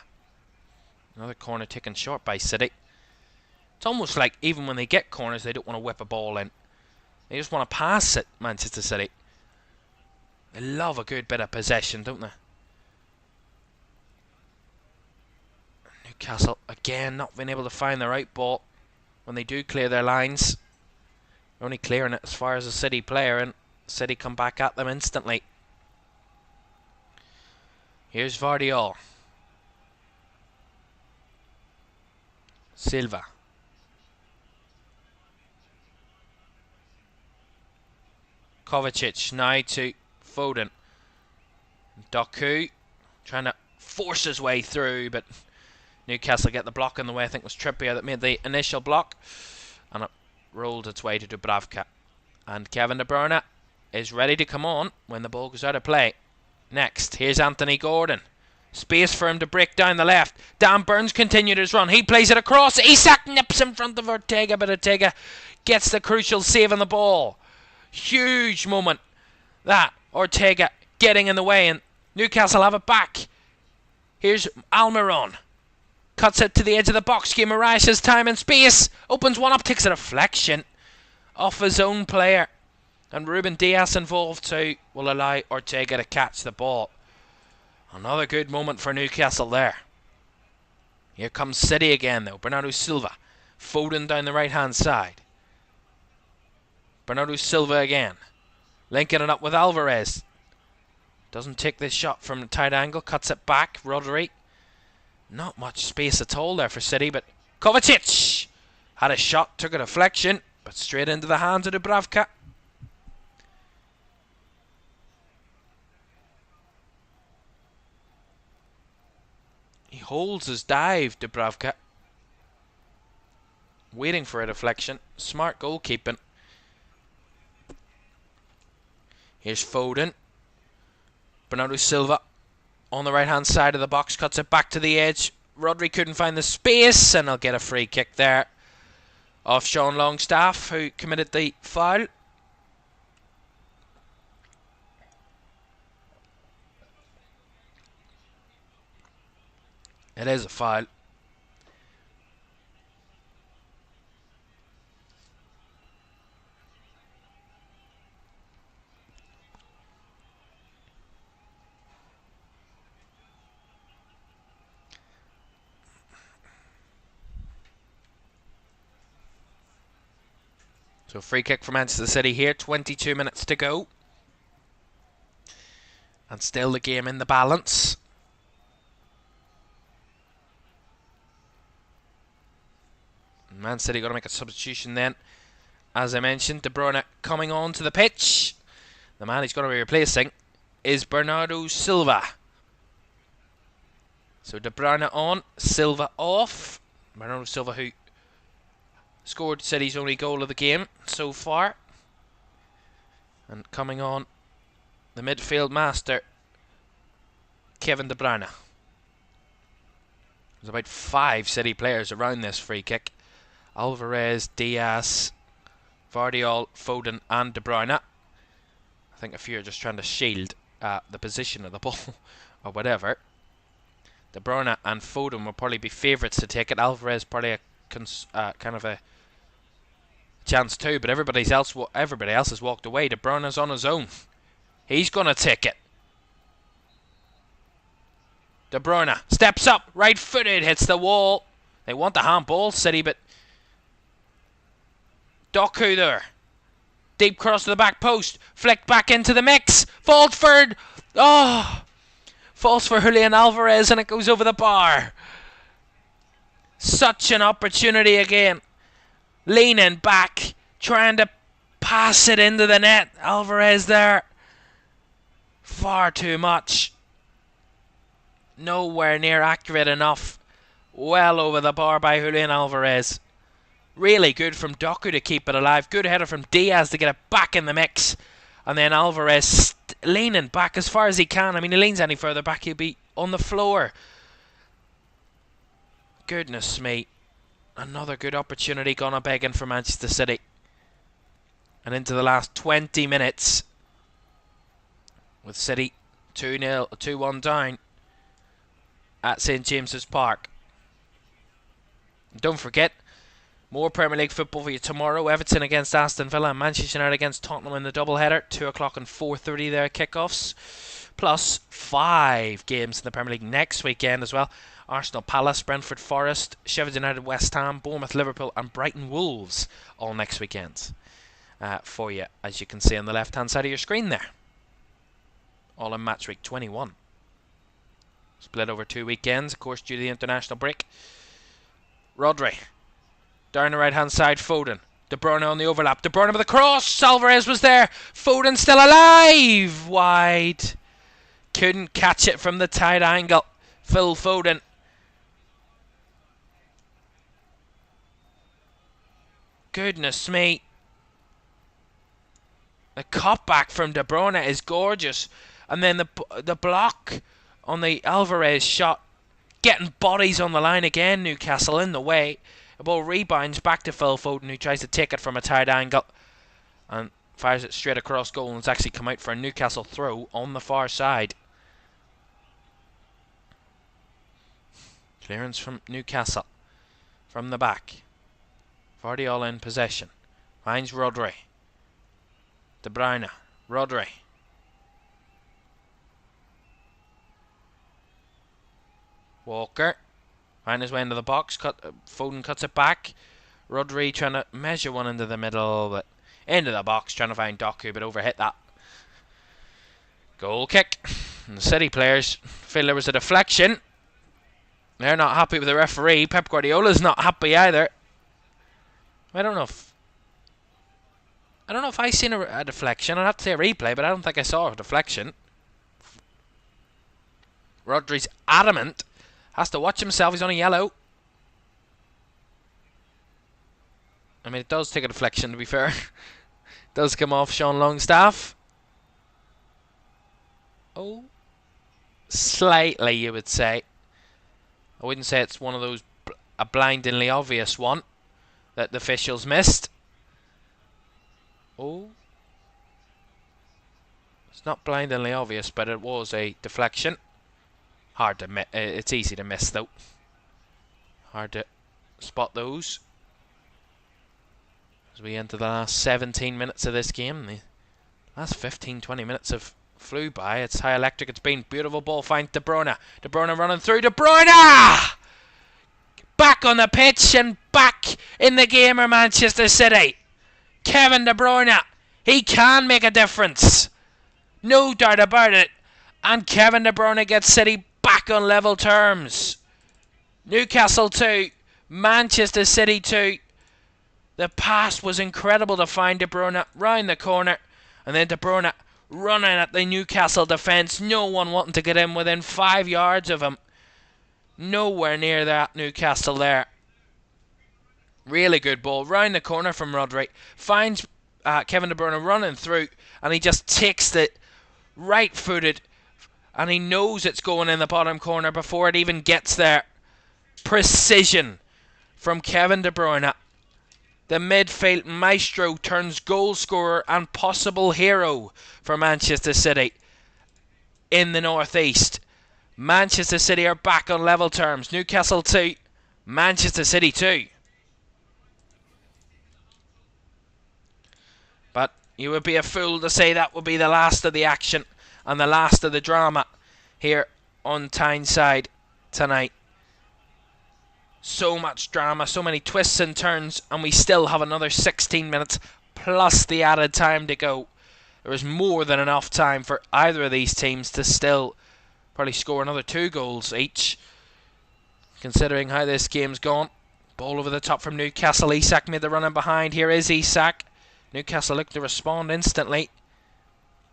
Another corner taken short by City. It's almost like even when they get corners, they don't want to whip a ball in. They just want to pass it, Manchester City. They love a good bit of possession, don't they? Newcastle, again, not being able to find the right ball when they do clear their lines. They're only clearing it as far as a City player, and City come back at them instantly. Here's Vardiol. Silva. Kovacic now to Foden. Doku trying to force his way through, but Newcastle get the block in the way. I think it was Trippier that made the initial block, and it rolled its way to Dubravka. And Kevin De Bruyne is ready to come on when the ball goes out of play. Next, here's Anthony Gordon. Space for him to break down the left. Dan Burns continued his run. He plays it across. Isak nips in front of Ortega, but Ortega gets the crucial save on the ball. Huge moment. That Ortega getting in the way, and Newcastle have it back. Here's Almiron. Cuts it to the edge of the box. Guimaraes has time and space. Opens one up, takes a deflection off his own player. And Ruben Dias involved too will allow Ortega to catch the ball. Another good moment for Newcastle there. Here comes City again though. Bernardo Silva. Foden down the right hand side. Bernardo Silva again. Linking it up with Alvarez. Doesn't take this shot from a tight angle. Cuts it back. Rodri. Not much space at all there for City, but Kovacic had a shot, took a deflection, but straight into the hands of Dubravka. He holds his dive, Dubravka. Waiting for a deflection. Smart goalkeeping. Here's Foden. Bernardo Silva on the right hand side of the box, cuts it back to the edge. Rodri couldn't find the space, and he'll get a free kick there off Sean Longstaff, who committed the foul. It is a foul. So free kick for Manchester City here, 22 minutes to go. And still the game in the balance. Man City got to make a substitution then. As I mentioned, De Bruyne coming on to the pitch. The man he's going to be replacing is Bernardo Silva. So De Bruyne on, Silva off. Bernardo Silva, who scored City's only goal of the game so far. And coming on, the midfield master, Kevin De Bruyne. There's about 5 City players around this free kick. Alvarez, Diaz, Vardiol, Foden and De Bruyne. I think a few are just trying to shield the position of the ball or whatever. De Bruyne and Foden will probably be favourites to take it. Alvarez probably a kind of a chance too, but everybody else has walked away. De Bruyne's on his own. He's going to take it. De Bruyne steps up, right-footed, hits the wall. They want the handball, City, but Doku there. Deep cross to the back post. Flicked back into the mix. Falls for Julian Alvarez, and it goes over the bar. Such an opportunity again. Leaning back, trying to pass it into the net. Alvarez there. Far too much. Nowhere near accurate enough. Well over the bar by Julian Alvarez. Really good from Doku to keep it alive. Good header from Diaz to get it back in the mix. And then Alvarez leaning back as far as he can. I mean, he leans any further back, he'll be on the floor. Goodness me. Another good opportunity gone a begging for Manchester City. And into the last 20 minutes, with City 2-0, 2-1 down at St James's Park. Don't forget, more Premier League football for you tomorrow. Everton against Aston Villa and Manchester United against Tottenham in the doubleheader. 2 o'clock and 4:30 there kickoffs. Plus 5 games in the Premier League next weekend as well. Arsenal Palace, Brentford Forest, Sheffield United West Ham, Bournemouth Liverpool and Brighton Wolves all next weekend for you, as you can see on the left hand side of your screen there. All in match week 21. Split over 2 weekends, of course, due to the international break. Rodri. Down the right hand side, Foden. De Bruyne on the overlap. De Bruyne with the cross. Alvarez was there. Foden still alive. Wide. Couldn't catch it from the tight angle. Phil Foden. Goodness me. The cutback from De Bruyne is gorgeous. And then the block on the Alvarez shot. Getting bodies on the line again. Newcastle in the way. The ball rebounds back to Phil Foden, who tries to take it from a tight angle and fires it straight across goal, and it's actually come out for a Newcastle throw on the far side. Clearance from Newcastle from the back. Vardiol in possession. Finds Rodri. De Bruyne. Rodri. Walker. Find his way into the box. Foden cuts it back. Rodri trying to measure one into the middle, but into the box, trying to find Doku, but overhit that. Goal kick. And the City players feel there was a deflection. They're not happy with the referee. Pep Guardiola's not happy either. I don't know if I seen a deflection. I'd have to say a replay, but I don't think I saw a deflection. Rodri's adamant. Has to watch himself. He's on a yellow. I mean, it does take a deflection, to be fair. It does come off Sean Longstaff. Oh. slightly, you would say. I wouldn't say it's one of those a blindingly obvious one that the officials missed. Oh, it's not blindingly obvious, but it was a deflection. Hard to miss. It's easy to miss though. Hard to spot those. As we enter the last 17 minutes of this game, the last 15-20 minutes have flew by. It's high electric. It's been beautiful ball. Finds De Bruyne. De Bruyne running through. De Bruyne back on the pitch and back in the game for Manchester City. Kevin De Bruyne. He can make a difference. No doubt about it. And Kevin De Bruyne gets City back on level terms. Newcastle 2. Manchester City 2. The pass was incredible to find De Bruyne round the corner. And then De Bruyne running at the Newcastle defence. No one wanting to get in within 5 yards of him. Nowhere near that Newcastle there. Really good ball. Round the corner from Rodri. Finds Kevin De Bruyne running through. And he just takes it right-footed. And he knows it's going in the bottom corner before it even gets there. Precision from Kevin De Bruyne. The midfield maestro turns goal scorer and possible hero for Manchester City in the northeast. Manchester City are back on level terms. Newcastle 2, Manchester City 2. But you would be a fool to say that would be the last of the action and the last of the drama here on Tyneside tonight. So much drama, so many twists and turns, and we still have another 16 minutes plus the added time to go. There is more than enough time for either of these teams to still probably score another 2 goals each, considering how this game's gone. Ball over the top from Newcastle. Isak made the run in behind. Here is Isak. Newcastle looked to respond instantly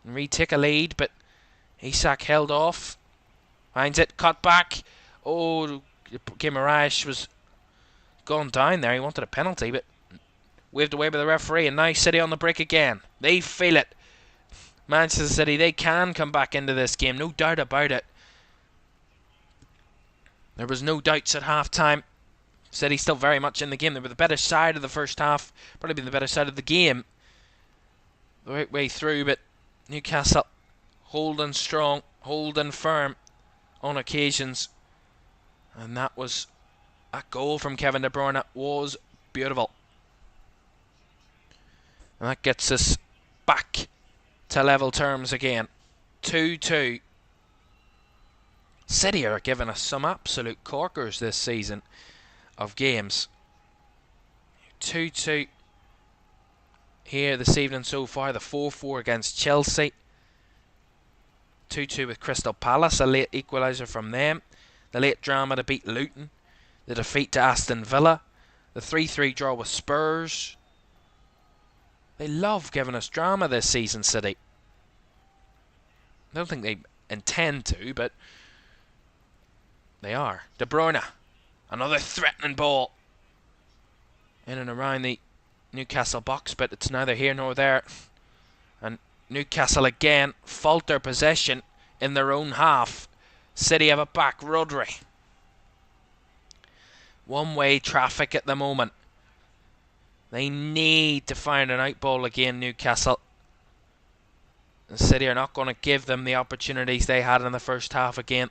and retake a lead, but Isak held off. Finds it, cut back. Oh, Guimaraes was gone down there. He wanted a penalty, but waved away by the referee. And now City on the break again. They feel it. Manchester City, they can come back into this game, no doubt about it. There was no doubts at half-time. City still very much in the game. They were the better side of the first half. Probably been the better side of the game the right way through, but Newcastle holding strong, holding firm on occasions. And that was a goal from Kevin De Bruyne. Was beautiful. And that gets us back to level terms again. 2-2. City are giving us some absolute corkers this season of games. 2-2 here this evening so far. The 4-4 against Chelsea. 2-2 with Crystal Palace. A late equaliser from them. The late drama to beat Luton. The defeat to Aston Villa. The 3-3 draw with Spurs. They love giving us drama this season, City. I don't think they intend to, but they are. De Bruyne. Another threatening ball. In and around the Newcastle box, but it's neither here nor there. And Newcastle again falter possession in their own half. City have it back. Rodri. One-way traffic at the moment. They need to find an outball again, Newcastle. And City are not going to give them the opportunities they had in the first half again.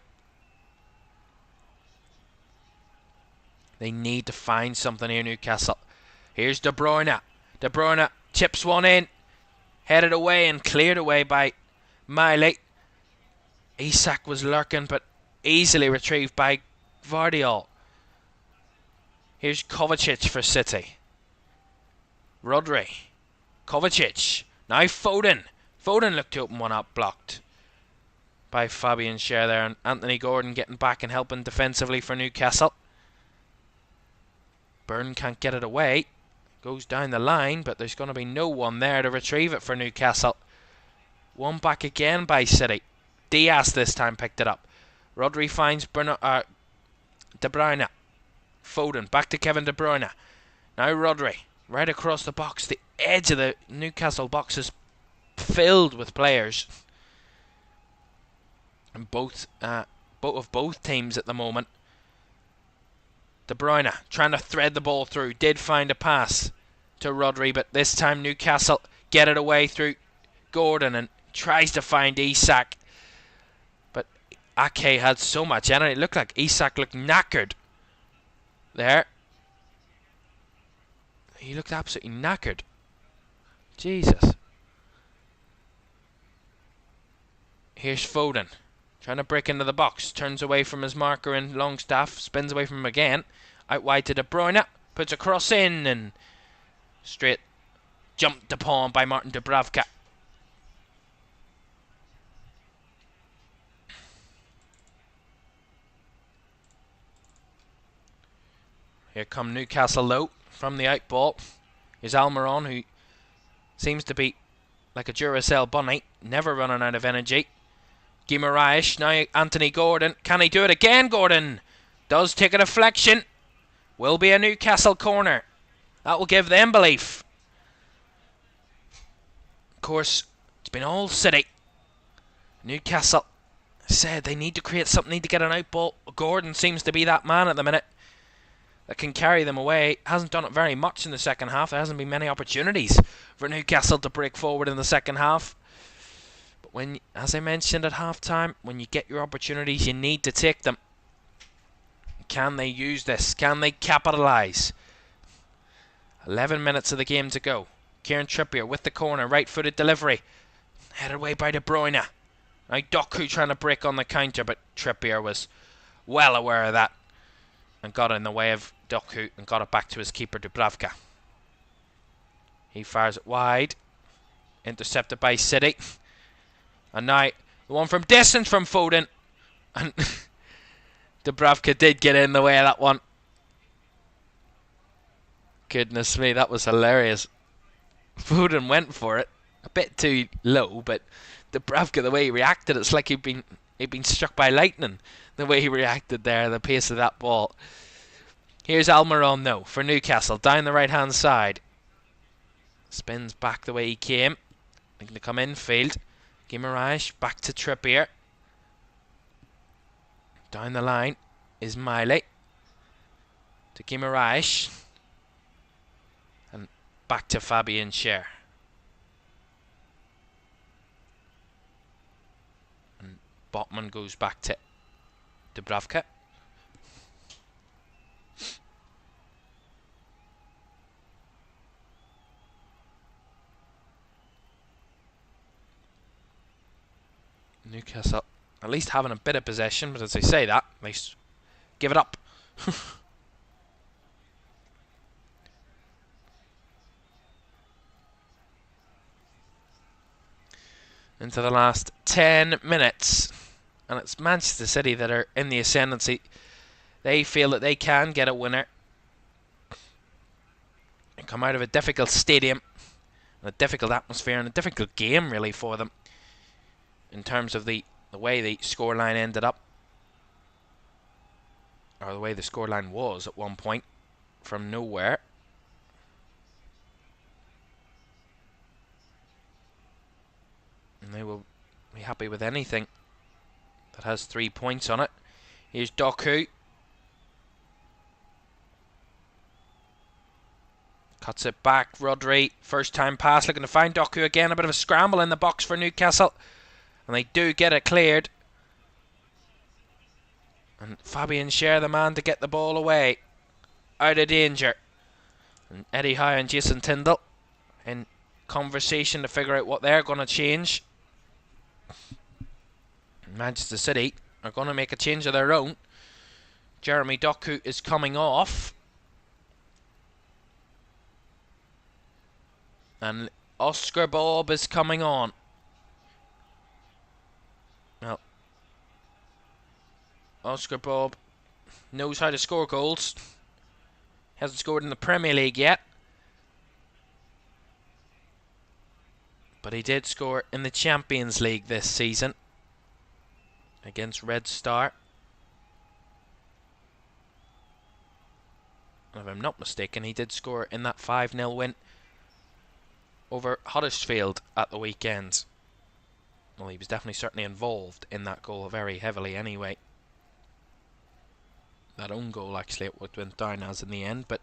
They need to find something here, Newcastle. Here's De Bruyne. De Bruyne chips one in. Headed away and cleared away by Miley. Isak was lurking, but easily retrieved by Vardiol. Here's Kovacic for City. Rodri. Kovacic. Now Foden. Foden looked to open one up, blocked by Fabian Schär there. And Anthony Gordon getting back and helping defensively for Newcastle. Byrne can't get it away. Goes down the line, but there's going to be no one there to retrieve it for Newcastle. One back again by City. Diaz this time picked it up. Rodri finds De Bruyne. Foden back to Kevin De Bruyne. Now Rodri right across the box. The edge of the Newcastle box is filled with players. And both teams at the moment. De Bruyne trying to thread the ball through. Did find a pass to Rodri, but this time Newcastle get it away through Gordon and tries to find Isak. But Ake had so much energy. It looked like Isak looked knackered there. He looked absolutely knackered. Jesus. Here's Foden. Trying to break into the box. Turns away from his marker in Longstaff. Spins away from him again. Out wide to De Bruyne. Puts a cross in and straight jumped upon by Martin Dubravka. Here come Newcastle low from the out ball. Here's Almiron, who seems to be like a Duracell bunny, never running out of energy. Guimaraes, now Anthony Gordon. Can he do it again? Gordon does take a deflection. Will be a Newcastle corner. That will give them belief. Of course, it's been all City. Newcastle said they need to create something, need to get an out ball. Gordon seems to be that man at the minute that can carry them away. Hasn't done it very much in the second half. There hasn't been many opportunities for Newcastle to break forward in the second half. But when, as I mentioned at half-time, when you get your opportunities, you need to take them. Can they use this? Can they capitalise? 11 minutes of the game to go. Kieran Trippier with the corner, right-footed delivery. Headed away by De Bruyne. Now Doku trying to break on the counter, but Trippier was well aware of that and got in the way of Doku and got it back to his keeper, Dubravka. He fires it wide. Intercepted by City. And now the one from distance from Foden. And Dubravka did get in the way of that one. Goodness me, that was hilarious. Foden went for it. A bit too low, but Dubravka, the way he reacted, it's like he'd been struck by lightning. The way he reacted there, the pace of that ball. Here's Almiron, though, for Newcastle, down the right-hand side. Spins back the way he came. Looking to come infield. Guimaraes back to Trippier. Down the line is Miley. To Guimaraes. And back to Fabian Schär. And Botman goes back to Dubravka. Newcastle at least having a bit of possession, but as I say that, they give it up. Into the last 10 minutes. And it's Manchester City that are in the ascendancy. They feel that they can get a winner and come out of a difficult stadium, and a difficult atmosphere, and a difficult game really for them in terms of the way the scoreline ended up, or the way the scoreline was at one point from nowhere. And they will be happy with anything that has 3 points on it. Here's Doku. Cuts it back. Rodri. First time pass. Looking to find Doku again. A bit of a scramble in the box for Newcastle. And they do get it cleared. And Fabian Schär, the man to get the ball away. Out of danger. And Eddie Howe and Jason Tyndall in conversation to figure out what they're going to change. Manchester City are going to make a change of their own. Jeremy Doku is coming off. And Oscar Bob is coming on. Well, Oscar Bob knows how to score goals. Hasn't scored in the Premier League yet. But he did score in the Champions League this season against Red Star. And if I'm not mistaken, he did score in that 5-0 win over Huddersfield at the weekend. Well, he was certainly involved in that goal very heavily anyway. That own goal, actually, it went down as in the end, but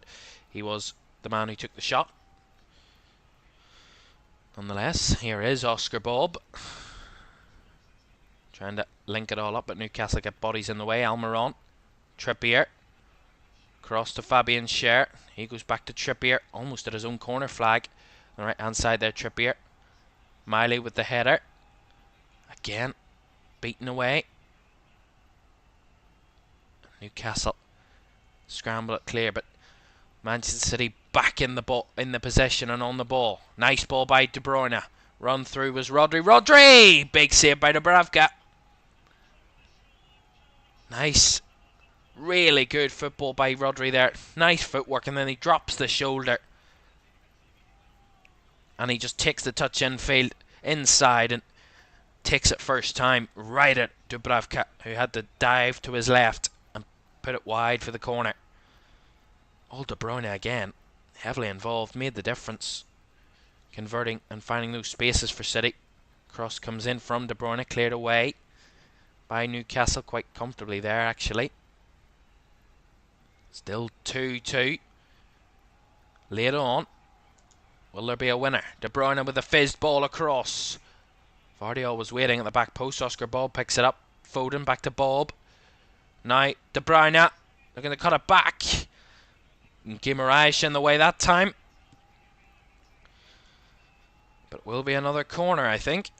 he was the man who took the shot. Nonetheless, here is Oscar Bob. Trying to link it all up, but Newcastle get bodies in the way. Almiron, Trippier. Cross to Fabian Schär. He goes back to Trippier, almost at his own corner flag. On the right hand side there, Trippier. Miley with the header. Again, beaten away. Newcastle scramble it clear, but Manchester City back in the possession and on the ball. Nice ball by De Bruyne. Run through was Rodri. Rodri! Big save by Dubravka. Nice. Really good football by Rodri there. Nice footwork, and then he drops the shoulder. And he just takes the touch infield inside and takes it first time right at Dubravka, who had to dive to his left and put it wide for the corner. Old De Bruyne again, heavily involved, made the difference. Converting and finding those spaces for City. Cross comes in from De Bruyne, cleared away by Newcastle quite comfortably there actually. Still 2-2. Later on, will there be a winner? De Bruyne with a fizzed ball across. Vardiol was waiting at the back post. Oscar Bob picks it up. Foden back to Bob. Now De Bruyne looking to cut it back. Guimaraes in the way that time. But will be another corner, I think.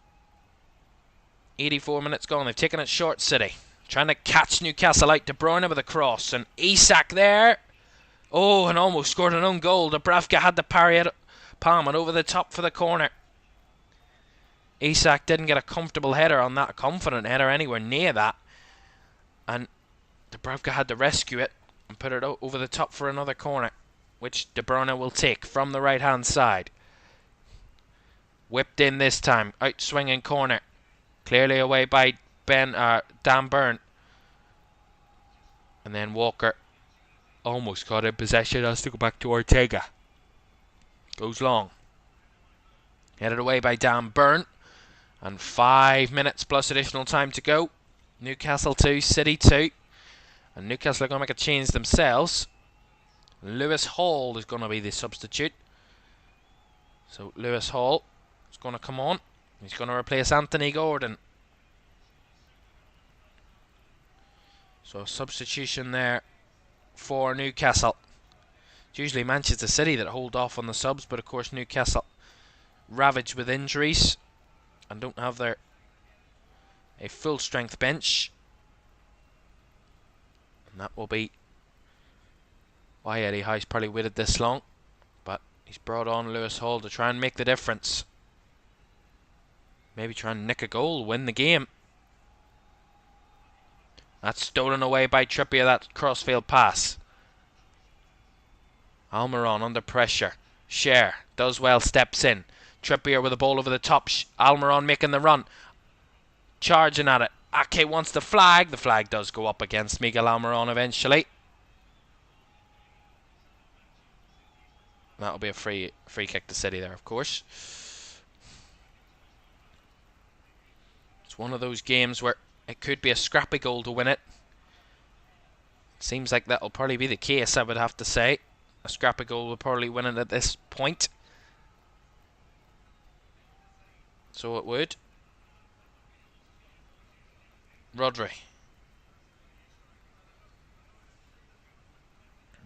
84 minutes gone. They've taken it short, City. Trying to catch Newcastle out. De Bruyne with a cross. And Isak there. Oh, and almost scored an own goal. Dubravka had to parry it, palm it over the top for the corner. Isak didn't get a comfortable header on that. A confident header anywhere near that. And Dubravka had to rescue it and put it over the top for another corner, which De Bruyne will take from the right-hand side. Whipped in this time. Out swinging corner. Clearly away by Dan Burn. And then Walker almost got in possession. Has to go back to Ortega. Goes long. Headed away by Dan Burn. And 5 minutes plus additional time to go. Newcastle 2, City 2. And Newcastle are going to make a change themselves. Lewis Hall is going to be the substitute. So Lewis Hall is going to come on. He's going to replace Anthony Gordon. So a substitution there for Newcastle. It's usually Manchester City that hold off on the subs, but of course Newcastle ravaged with injuries and don't have a full strength bench. And that will be why Eddie Howe's probably waited this long. But he's brought on Lewis Hall to try and make the difference. Maybe try and nick a goal, win the game. That's stolen away by Trippier, that crossfield pass. Almiron under pressure. Schär does well, steps in. Trippier with the ball over the top. Almiron making the run. Charging at it. Ake wants the flag. The flag does go up against Miguel Almiron eventually. That'll be a free kick to City there, of course. It's one of those games where it could be a scrappy goal to win it. Seems like that'll probably be the case, I would have to say. A scrappy goal will probably win it at this point. So it would. Rodri.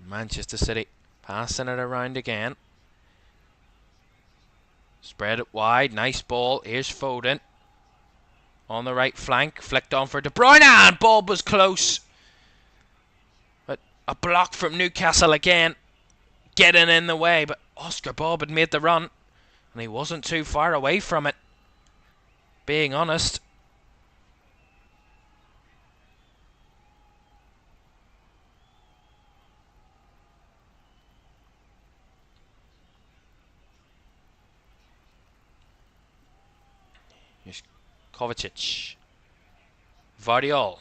Manchester City passing it around again. Spread it wide. Nice ball. Here's Foden. On the right flank. Flicked on for De Bruyne. And ball was close. But a block from Newcastle again. Getting in the way. But Oscar Bob had made the run. And he wasn't too far away from it. Being honest. Here's Kovacic. Vardiol.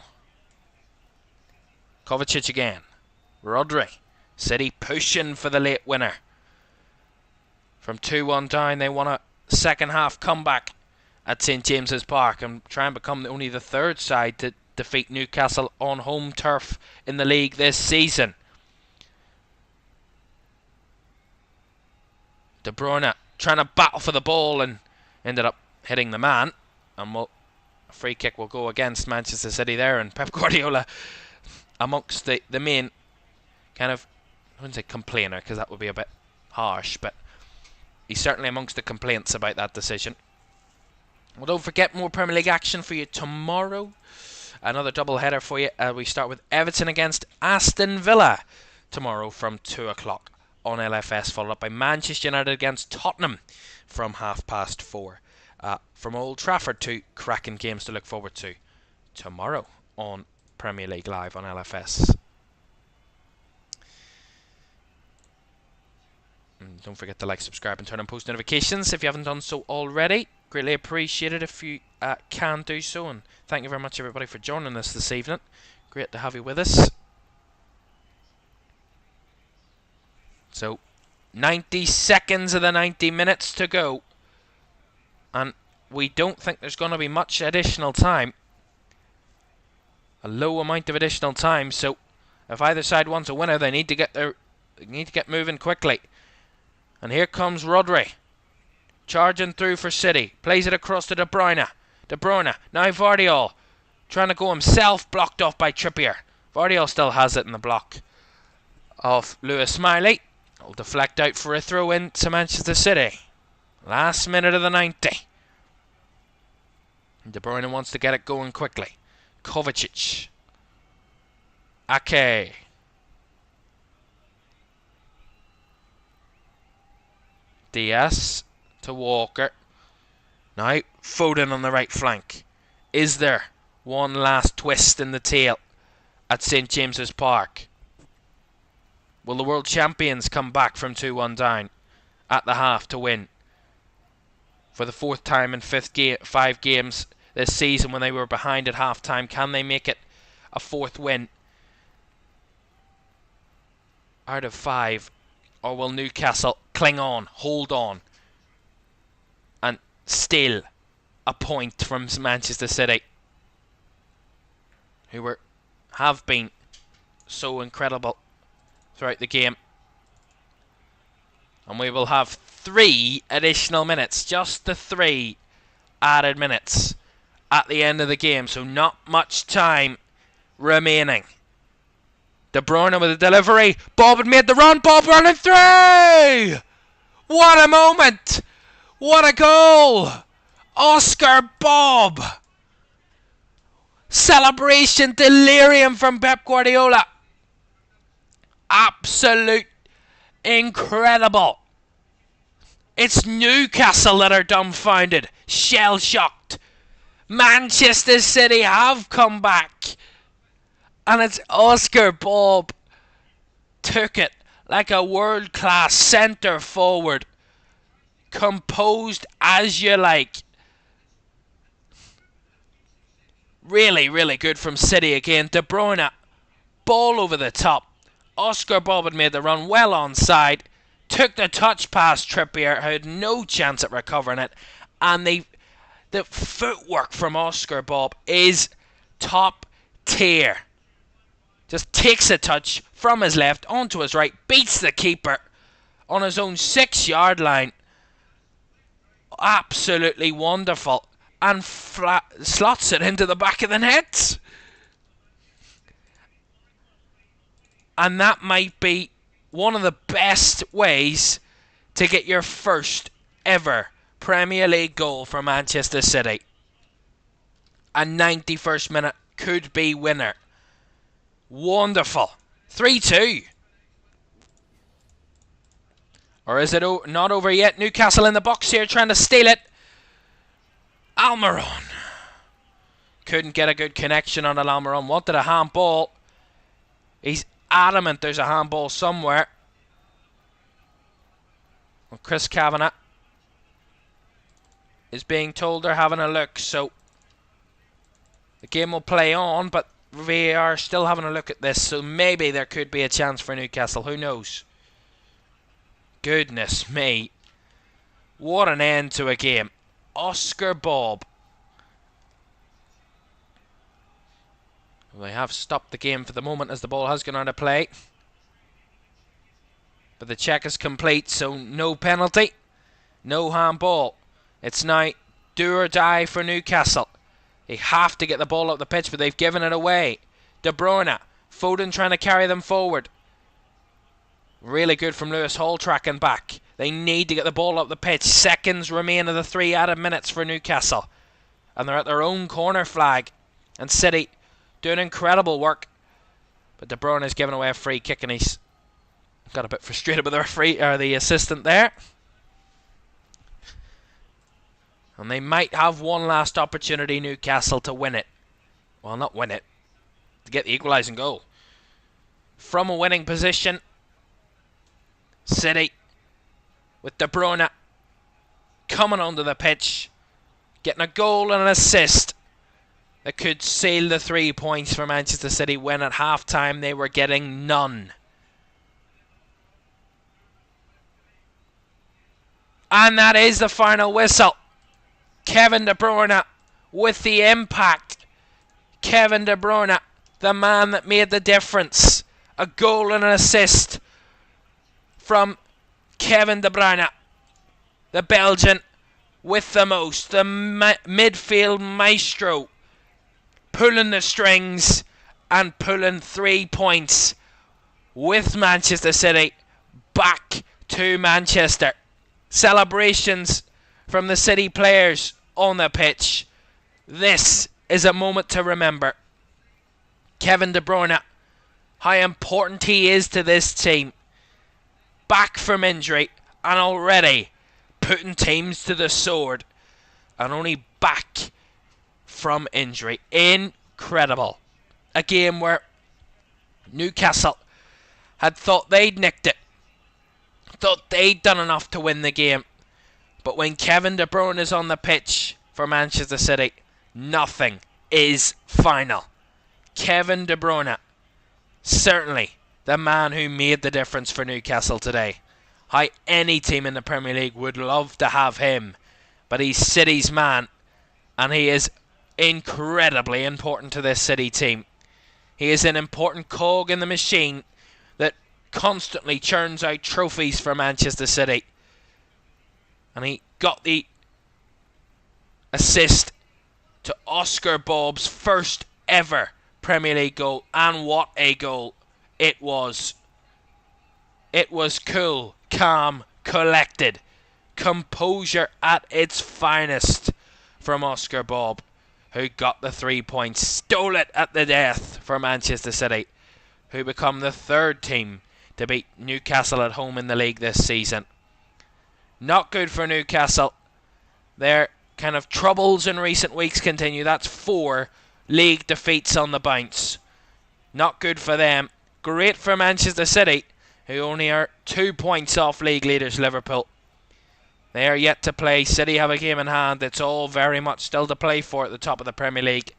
Kovacic again. Rodri. City pushing for the late winner. From 2-1 down, they want a second half comeback at St James's Park and try and become only the third side to defeat Newcastle on home turf in the league this season. De Bruyne trying to battle for the ball and ended up hitting the man, and a free kick will go against Manchester City there, and Pep Guardiola amongst the main kind of, I wouldn't say complainer because that would be a bit harsh, but he's certainly amongst the complaints about that decision. Well, don't forget, more Premier League action for you tomorrow. Another double header for you. We start with Everton against Aston Villa tomorrow from 2 o'clock on LFS, followed up by Manchester United against Tottenham from 4:30. From Old Trafford, two cracking games to look forward to tomorrow on Premier League Live on LFS. And don't forget to like, subscribe and turn on post notifications if you haven't done so already. Greatly appreciated if you can do so, and thank you very much everybody for joining us this evening. Great to have you with us. So 90 seconds of the 90 minutes to go, and we don't think there's going to be much additional time. A low amount of additional time, so if either side wants a winner, they need to get moving quickly. And here comes Rodri, charging through for City. Plays it across to De Bruyne. De Bruyne, now Vardiol, trying to go himself, blocked off by Trippier. Vardiol still has it in the block of Lewis Smiley. Will deflect out for a throw in to Manchester City. Last minute of the 90. De Bruyne wants to get it going quickly. Kovacic. Ake. Diaz to Walker. Now Foden on the right flank. Is there one last twist in the tail at St James's Park? Will the world champions come back from 2-1 down at the half to win for the fourth time in 5 games this season when they were behind at half time? Can they make it a fourth win out of 5? Or will Newcastle cling on, hold on, and steal a point from Manchester City, who have been so incredible throughout the game? And we will have 3 additional minutes, just the 3 added minutes at the end of the game, so not much time remaining. De Bruyne with a delivery. Bob had made the run. Bob running through. What a moment. What a goal. Oscar Bob. Celebration delirium from Pep Guardiola. Absolute incredible. It's Newcastle that are dumbfounded, shell-shocked. Manchester City have come back. And it's Oscar Bob took it like a world-class centre forward. Composed as you like. Really, really good from City again. De Bruyne, ball over the top. Oscar Bob had made the run well onside. Took the touch past Trippier, who had no chance at recovering it. And the footwork from Oscar Bob is top tier. Just takes a touch from his left onto his right, beats the keeper on his own 6-yard line. Absolutely wonderful. And slots it into the back of the net. And that might be one of the best ways to get your first ever Premier League goal for Manchester City. A 91st minute could be winner. Wonderful. 3-2. Or is it not over yet? Newcastle in the box here trying to steal it. Almiron. Couldn't get a good connection on Almiron. Wanted a handball. He's adamant there's a handball somewhere. Well, Chris Kavanagh is being told they're having a look. So the game will play on, but they are still having a look at this, so maybe there could be a chance for Newcastle. Who knows? Goodness me. What an end to a game. Oscar Bob. They have stopped the game for the moment as the ball has gone out of play. But the check is complete, so no penalty, no handball. It's now do or die for Newcastle. They have to get the ball up the pitch, but they've given it away. De Bruyne, Foden trying to carry them forward. Really good from Lewis Hall tracking back. They need to get the ball up the pitch. Seconds remain of the 3 added minutes for Newcastle. And they're at their own corner flag. And City doing incredible work. But De Bruyne is giving away a free kick, and he's got a bit frustrated with the referee or the assistant there. And they might have one last opportunity, Newcastle, to win it. Well, not win it, to get the equalising goal. From a winning position, City with De Bruyne coming onto the pitch, getting a goal and an assist that could seal the 3 points for Manchester City, when at half-time they were getting none. And that is the final whistle. Kevin De Bruyne with the impact. Kevin De Bruyne, the man that made the difference. A goal and an assist from Kevin De Bruyne, the Belgian with the most, the midfield maestro, pulling the strings and pulling 3 points with Manchester City back to Manchester. Celebrations from the City players on the pitch. This is a moment to remember. Kevin De Bruyne, how important he is to this team. Back from injury and already putting teams to the sword. And only back from injury. Incredible. A game where Newcastle had thought they'd nicked it. Thought they'd done enough to win the game. But when Kevin De Bruyne is on the pitch for Manchester City, nothing is final. Kevin De Bruyne, certainly the man who made the difference for Newcastle today. How any team in the Premier League would love to have him. But he's City's man, and he is incredibly important to this City team. He is an important cog in the machine that constantly churns out trophies for Manchester City. And he got the assist to Oscar Bob's first ever Premier League goal. And what a goal it was. It was cool, calm, collected. Composure at its finest from Oscar Bob, who got the 3 points. Stole it at the death for Manchester City, who become the third team to beat Newcastle at home in the league this season. Not good for Newcastle. Their kind of troubles in recent weeks continue. That's 4 league defeats on the bounce. Not good for them. Great for Manchester City, who only are 2 points off league leaders Liverpool. They are yet to play. City have a game in hand. It's all very much still to play for at the top of the Premier League.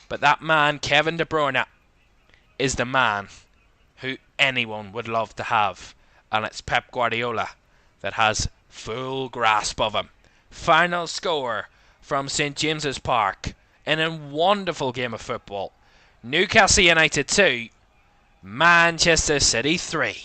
But that man, Kevin De Bruyne, is the man who anyone would love to have. And it's Pep Guardiola that has full grasp of him. Final score from St James's Park in a wonderful game of football. Newcastle United 2, Manchester City 3.